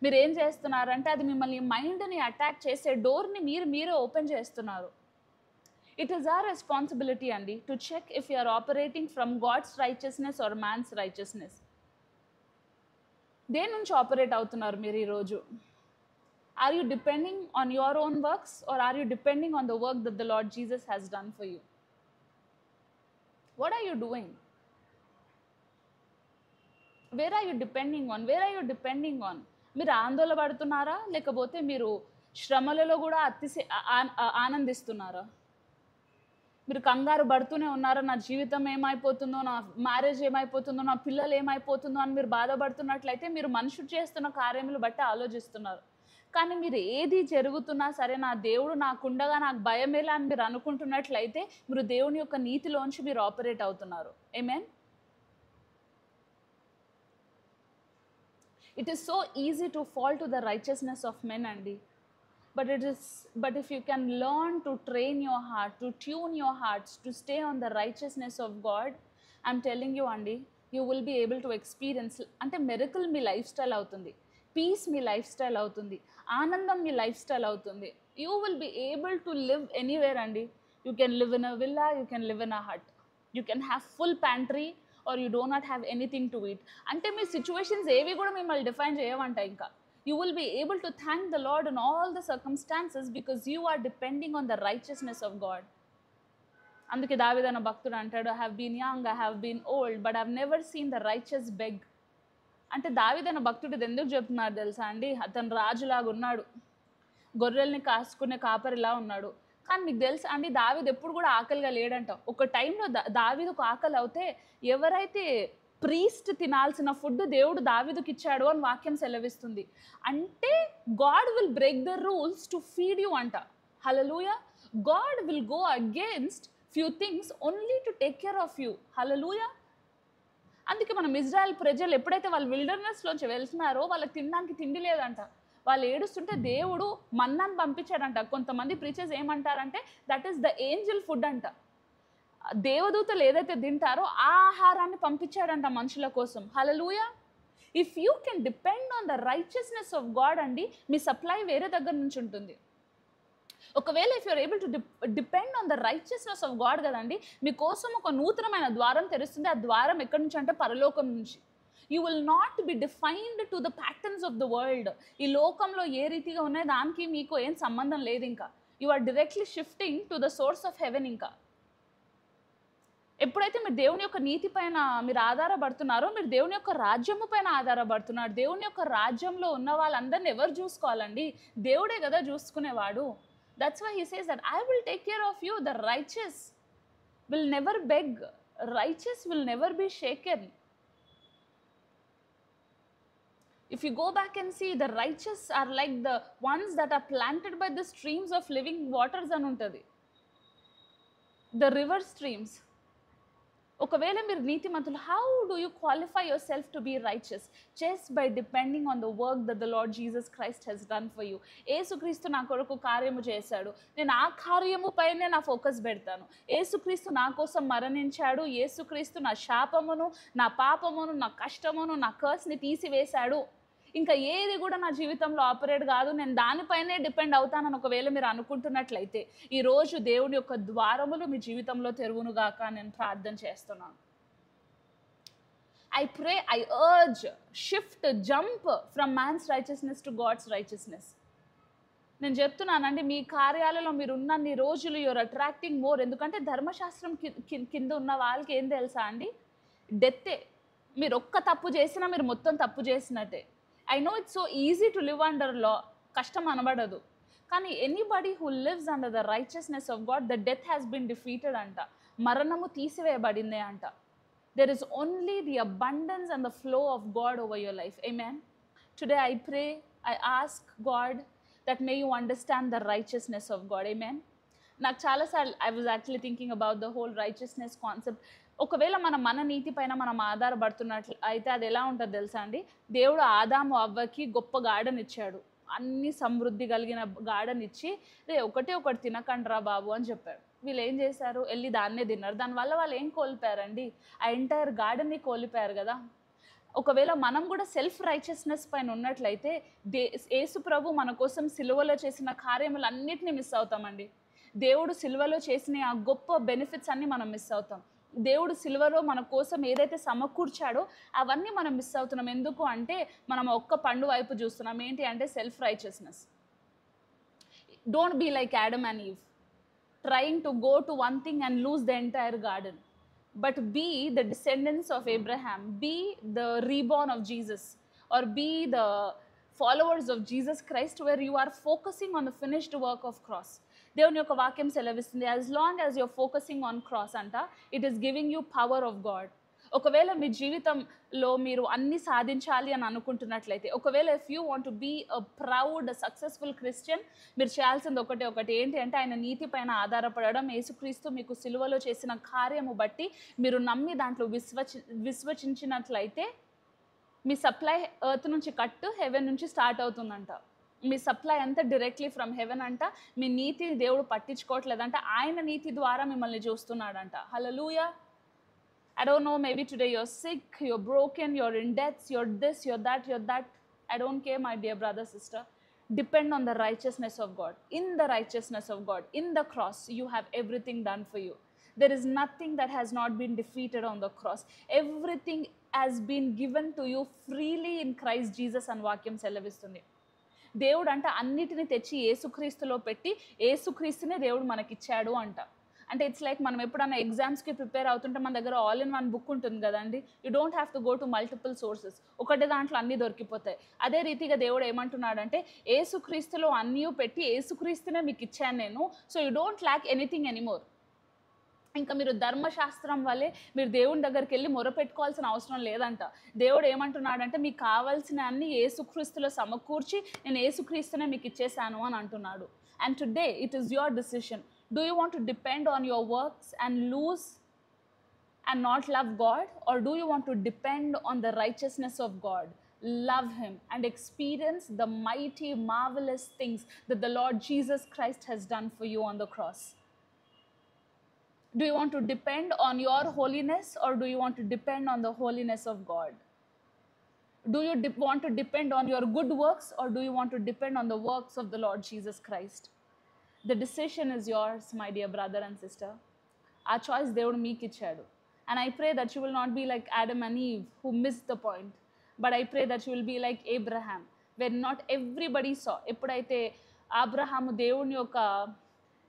మీరు ఏం చేస్తున్నారంటే, అది మిమ్మల్ని మైండ్ని అటాక్ చేసే డోర్ని మీరే ఓపెన్ చేస్తున్నారు. ఇట్ ఈస్ ఆర్ రెస్పాన్సిబిలిటీ అండి to check if you are operating from God's righteousness or man's righteousness. దేని నుంచి ఆపరేట్ అవుతున్నారు మీరు ఈరోజు? Are you depending on your own works or are you depending on the work that the lord Jesus has done for you? What are you doing? Where are you depending on? మీరు ఆందోళన పడుతున్నారా, లేకపోతే మీరు శ్రమలలో కూడా ఆనందిస్తున్నారా? మీరు కంగారు పడుతూనే ఉన్నారా, నా జీవితం ఏమైపోతుందో, నా మ్యారేజ్ ఏమైపోతుందో, నా పిల్లలు ఏమైపోతుందో అని మీరు బాధపడుతున్నట్లయితే, మీరు మనుషుడు చేస్తున్న కార్యములు బట్టి ఆలోచిస్తున్నారు. కానీ మీరు ఏది జరుగుతున్నా సరే, నా దేవుడు నాకుండగా నాకు భయమేలా అని మీరు అనుకుంటున్నట్లయితే, మీరు దేవుని యొక్క నీతిలోంచి మీరు ఆపరేట్ అవుతున్నారు. Amen. It is so easy to fall to the righteousness of men అండి. But if you can learn to train your heart, to tune your hearts, to stay on the righteousness of God, I'm telling you అండి, you will be able to experience, అంటే miracle మీ life style అవుతుంది, piece మీ life style అవుతుంది, ఆనందం మీ life style అవుతుంది. You will be able to live anywhere అండి. You can live in a villa, you can live in a hut, you can have full pantry or you do not have anything to eat. అంటే మీ situations ఏవి కూడా మిమ్మల్ని define చేయవంట. ఇంకా You will be able to thank the Lord in all the circumstances because you are depending on the righteousness of God. అందుకే దావీదు అనే భక్తుడు అంటాడు, I have been young, I have been old, but I have never seen the righteous beg. అంటే దావీదు అనే భక్తుడు ఇది ఎందుకు చెప్తున్నారు తెలుసా అండి? అతను రాజులాగా ఉన్నాడు, గొర్రెల్ని కాసుకునే కాపరిలా ఉన్నాడు. కానీ మీకు తెలుసా అండి, దావీదు ఎప్పుడు కూడా ఆకలిగా లేడంట. ఒక టైంలో దావీదుకు ఆకలి అవుతే ఎవరైతే ప్రీస్ట్ తినాల్సిన ఫుడ్ దేవుడు దావీదుకి ఇచ్చాడు అని వాక్యం సెలవిస్తుంది. అంటే God will break the rules to feed you అంట. Hallelujah. God will go against few things only to take care of you. Hallelujah. అందుకే మనం ఇజ్రాయెల్ ప్రజలు ఎప్పుడైతే వాళ్ళు విల్డర్నెస్లోంచి వెళ్తున్నారో వాళ్ళకి తినడానికి తిండి లేదంట. వాళ్ళు ఏడుస్తుంటే దేవుడు మన్నాను పంపించాడంట. కొంతమంది ప్రీచర్స్ ఏమంటారంటే that is the angel food అంట. దేవదూతలు ఏదైతే తింటారో ఆ ఆహారాన్ని పంపించాడంట మనుషుల కోసం. Hallelujah. If you can depend on the righteousness of God అండి, మీ సప్లై వేరే దగ్గర నుంచి ఉంటుంది. ఒకవేళ if you're able to depend on the righteousness of God కదండి, మీకోసం ఒక నూతనమైన ద్వారం తెరుస్తుంది. ఆ ద్వారం ఎక్కడి నుంచి అంటే పరలోకం నుంచి. You will not be defined to the patterns of the world. ఈ లోకంలో ఏ రీతిగా ఉన్నాయి దానికి మీకు ఏం సంబంధం లేదు. ఇంకా you are directly shifting to the source of heaven. ఇంకా ఎప్పుడైతే మీరు దేవుని యొక్క నీతి పైన మీరు ఆధారపడుతున్నారో, మీరు దేవుని యొక్క రాజ్యము పైన ఆధారపడుతున్నారు. దేవుని యొక్క రాజ్యంలో ఉన్న వాళ్ళందరినీ ఎవరు చూసుకోవాలండి? దేవుడే కదా చూసుకునేవాడు. That's why he says that I will take care of you. The righteous will never beg, righteous will never be shaken. If you go back and see, the righteous are like the ones that are planted by the streams of living waters అని ఉంటుంది, the river streams. ఒకవేళ మీరు నీతిమంతులు, how do you qualify yourself to be righteous? Just by depending on the work that the lord Jesus Christ has done for you. యేసుక్రీస్తు నా కొరకు కార్యము చేశాడు, నేను ఆ కార్యము పైనే నా ఫోకస్ పెడతాను. యేసుక్రీస్తు నా కోసం మరణించాడు, యేసుక్రీస్తు నా శాపమును, నా పాపమును, నా కష్టమును, నా కర్స్ని తీసివేశాడు. ఇంకా ఏది కూడా నా జీవితంలో ఆపరేట్ కాదు, నేను దానిపైనే డిపెండ్ అవుతానని ఒకవేళ మీరు అనుకుంటున్నట్లయితే, ఈరోజు దేవుని యొక్క ద్వారములు మీ జీవితంలో తెరువునుగాక నేను ప్రార్థన చేస్తున్నాను. I pray, I urge, shift, jump from man's righteousness to God's righteousness. నేను చెప్తున్నానండి, మీ కార్యాలలో మీరు ఉన్నన్ని రోజులు యూఆర్ అట్రాక్టింగ్ మోర్. ఎందుకంటే ధర్మశాస్త్రం కింద ఉన్న వాళ్ళకి ఏం తెలుసా అండి? డెత్తే. మీరు ఒక్క తప్పు చేసినా మీరు మొత్తం తప్పు చేసినట్టే. I know it's so easy to live under law. కష్టం అనబడదు. కానీ anybody who lives under the righteousness of God, the death has been defeated అంట. మరణము తీసివేయబడిందే అంట. There is only the abundance and the flow of God over your life. ఆమేన్. Today I pray, I ask God that may you understand the righteousness of God. ఆమేన్. నాకు చాలాసార్లు I was actually thinking about the whole righteousness concept. ఒకవేళ మన నీతి పైన మనం ఆధారపడుతున్నట్లు అయితే అది ఎలా ఉంటుంది తెలుసా అండి? దేవుడు ఆదాము అవ్వకి గొప్ప గార్డెన్ ఇచ్చాడు, అన్ని సమృద్ధి కలిగిన గార్డెన్ ఇచ్చి, రే ఒకటి తినకండ్రా బాబు అని చెప్పాడు. వీళ్ళు ఏం చేశారు? వెళ్ళి దాన్నే తిన్నారు. దానివల్ల వాళ్ళు ఏం కోల్పోయారండి? ఆ ఎంటైర్ గార్డెన్ని కోల్పోయారు కదా. ఒకవేళ మనం కూడా సెల్ఫ్ రైచియస్నెస్ పైన ఉన్నట్లయితే యేసు ప్రభు మన కోసం సిలువలో చేసిన కార్యములన్నిటిని మిస్ అవుతామండి. దేవుడు సిలువలో చేసిన ఆ గొప్ప బెనిఫిట్స్ అన్ని మనం మిస్ అవుతాం. దేవుడు సిలువలో మన కోసం ఏదైతే సమకూర్చాడో అవన్నీ మనం మిస్ అవుతున్నాం. ఎందుకు అంటే మనం ఒక్క పండు వైపు చూస్తున్నాం. ఏంటి అంటే self righteousness. Don't be like Adam and Eve, trying to go to one thing and lose the entire garden. But be the descendants of Abraham, be the reborn of Jesus, or be the followers of Jesus Christ, where you are focusing on the finished work of cross. దేవుని యొక్క వాక్యం సెలవిస్తుంది, as long as you're focusing on cross అంట, it is giving you power of God. ఒకవేళ మీ జీవితంలో మీరు అన్ని సాధించాలి అని అనుకుంటున్నట్లయితే, ఒకవేళ if you want to be a proud successful Christian, మీరు చేయాల్సింది ఒకటి ఏంటి అంటే ఆయన నీతి పైన ఆధారపడడం. యేసుక్రీస్తు మీకు సిలువలో చేసిన కార్యము బట్టి మీరు నమ్మి దాంట్లో విశ్వసించినట్లయితే మీ సప్లై ఎర్త్ నుంచి కట్టు, హెవెన్ నుంచి స్టార్ట్ అవుతుందంట. మీ సప్లై అంతా డైరెక్ట్లీ ఫ్రమ్ హెవెన్ అంట. మీ నీతిని దేవుడు పట్టించుకోవట్లేదంట, ఆయన నీతి ద్వారా మిమ్మల్ని చూస్తున్నాడంట. హల్లెలూయా. I don't know, maybe today you're sick, you're broken, you're in debts, you're this, you're that. I don't care, my dear brother, sister. Depend on the righteousness of God. In the righteousness of God, in the cross, you have everything done for you. There is nothing that has not been defeated on the cross. Everything has been given to you freely in Christ Jesus and వాక్యం సెలవిస్తుంది. దేవుడు అంట అన్నిటిని తెచ్చి యేసుక్రీస్తులో పెట్టి యేసుక్రీస్తునే దేవుడు మనకిచ్చాడు అంట. అంటే ఇట్స్ లైక్ మనం ఎప్పుడన్నా ఎగ్జామ్స్కి ప్రిపేర్ అవుతుంటే మన దగ్గర ఆల్ ఇన్ వన్ బుక్ ఉంటుంది కదండి. You don't have to go to multiple sources. ఒకటే దాంట్లో అన్నీ దొరికిపోతాయి. అదే రీతిగా దేవుడు ఏమంటున్నాడంటే యేసుక్రీస్తులో అన్నీ పెట్టి యేసుక్రీస్తునే మీకు ఇచ్చాను నేను. So you don't lakh anything anymore. ఇంకా మీరు ధర్మశాస్త్రం వల్లే మీరు దేవుని దగ్గరికి వెళ్ళి మొరపెట్టుకోవాల్సిన అవసరం లేదంట. దేవుడు ఏమంటున్నాడంటే మీకు కావాల్సిన అన్ని యేసుక్రీస్తులో సమకూర్చి నేను యేసుక్రీస్తునే మీకు ఇచ్చేసాను అని అంటున్నాడు. And today it is your decision. Do you want to depend on your works and lose and not love God? Or do you want to depend on the righteousness of God, love Him, and experience the mighty, marvelous things that the Lord Jesus Christ has done for you on the cross? Do you want to depend on your holiness, or do you want to depend on the holiness of God? Do you want to depend on your good works, or do you want to depend on the works of the Lord Jesus Christ? The decision is yours, my dear brother and sister. Our choice దేవుడు మీకు ఇచ్చాడు. And I pray that you will not be like Adam and Eve who missed the point. But I pray that you will be like Abraham, where not everybody saw. ఎప్పుడైతే అబ్రహాము దేవుని యొక్క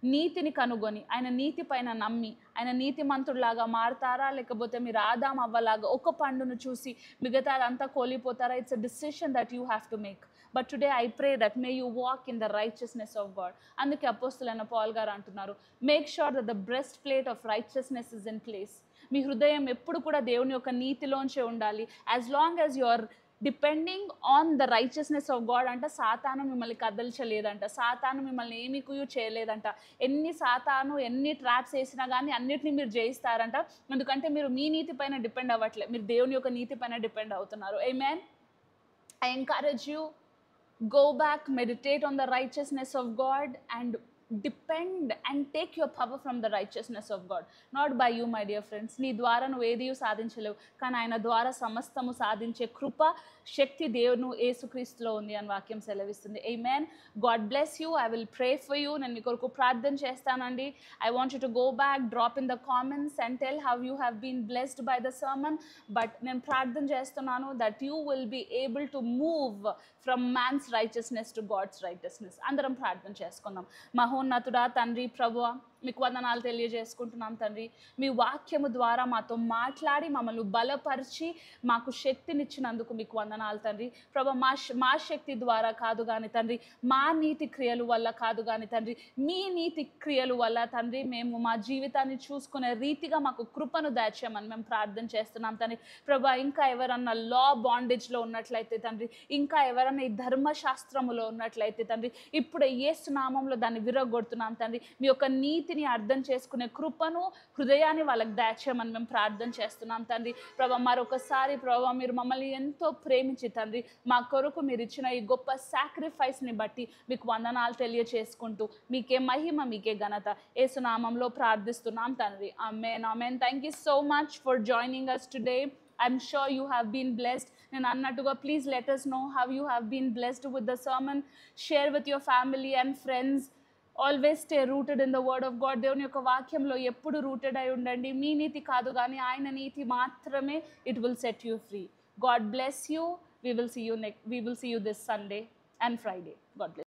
నీతిని కనుగొని ఆయన నీతి పైన నమ్మి ఆయన నీతిమంతుడిలాగా మారతారా, లేకపోతే మీరు ఆదాం అవ్వలాగా ఒక పండును చూసి మిగతా అదంతా కోల్పోతారా? It's a decision that you have to make. But today I pray that may you walk in the righteousness of God. అందుకే అపోస్తులైన పౌల్ గారు అంటున్నారు, make sure that the breastplate of righteousness is in place. మీ హృదయం ఎప్పుడు కూడా దేవుని యొక్క నీతిలోంచే ఉండాలి. As long as you are depending on the righteousness of God అంట సాతాను మిమ్మల్ని కదల్చలేదంట, సాతాను మిమ్మల్ని ఏమీ చేయలేదంట. ఎన్ని ట్రాప్స్ వేసినా కానీ అన్నిటిని మీరు జయిస్తారంట. ఎందుకంటే మీరు మీ నీతి పైన డిపెండ్ అవ్వట్లేదు, మీరు దేవుని యొక్క నీతి పైన డిపెండ్ అవుతున్నారు. ఆమేన్. I encourage you, go back, meditate on the righteousness of God, and depend and take your power from the righteousness of God, not by you, my dear friends. నీ ద్వారా నువ్వు ఏది సాధించలేవు, కానీ ఆయన ద్వారా సమస్తము సాధించే కృప శక్తి దేవుని యేసుక్రీస్తులో ఉంది అని వాక్యం సెలవిస్తుంది. ఆమేన్. God bless you. I will pray for you. నేను మీ కొరకు ప్రార్థన చేస్తానండి. I want you to go back, drop in the comments and tell how you have been blessed by the sermon. But నేను ప్రార్థన చేస్తున్నాను that you will be able to move from man's righteousness to God's righteousness. అందరం ప్రార్థన చేసుకుందాం. మహోన్నతుడా తండ్రి, ప్రభువా మీకు వందనాలు తెలియజేసుకుంటున్నాం తండ్రి. మీ వాక్యము ద్వారా మాతో మాట్లాడి మమ్మల్ని బలపరిచి మాకు శక్తినిచ్చినందుకు మీకు వందనాలు తండ్రి. ప్రభు మా శక్తి ద్వారా కాదు కానీ తండ్రి, మా నీతి క్రియల వల్ల కాదు కానీ తండ్రి, మీ నీతి క్రియల వల్ల తండ్రి మేము మా జీవితాన్ని చూసుకునే రీతిగా మాకు కృపను దాచేయమని మేము ప్రార్థన చేస్తున్నాం తండ్రి. ప్రభు ఇంకా ఎవరన్నా లా బాండేజ్లో ఉన్నట్లయితే తండ్రి, ఇంకా ఎవరన్నా ఈ ధర్మశాస్త్రములో ఉన్నట్లయితే తండ్రి, ఇప్పుడే యేసు నామంలో దాన్ని విరగొడుతున్నాం తండ్రి. మీ యొక్క నీతిని అర్థం చేసుకునే కృపను హృదయాన్ని వాళ్ళకి దాచేయమని మేము ప్రార్థన చేస్తున్నాం తండ్రి. ప్రభా మరొకసారి ప్రభా మీరు మమ్మల్ని ఎంతో ప్రేమించి తండ్రి మా కొరకు మీరు ఇచ్చిన ఈ గొప్ప సాక్రిఫైస్ని బట్టి మీకు వందనాలు తెలియచేసుకుంటూ మీకే మహిమ మీకే ఘనత యేసు నామంలో ప్రార్థిస్తున్నాం తండ్రి. ఆమేన్. ఆమేన్. Thank you so much for joining us today. I'm sure you have been blessed. నేను అన్నట్టుగా please let us know how you have been blessed with the sermon. Share with your family and friends. Always stay rooted in the word of God. దేవుని యొక్క వాక్యంలో ఎప్పుడు rooted అయి ఉండండి. మీ నీతి కాదు కానీ ఆయన నీతి మాత్రమే. It will set you free. God bless you. We will see you this Sunday and Friday. God bless.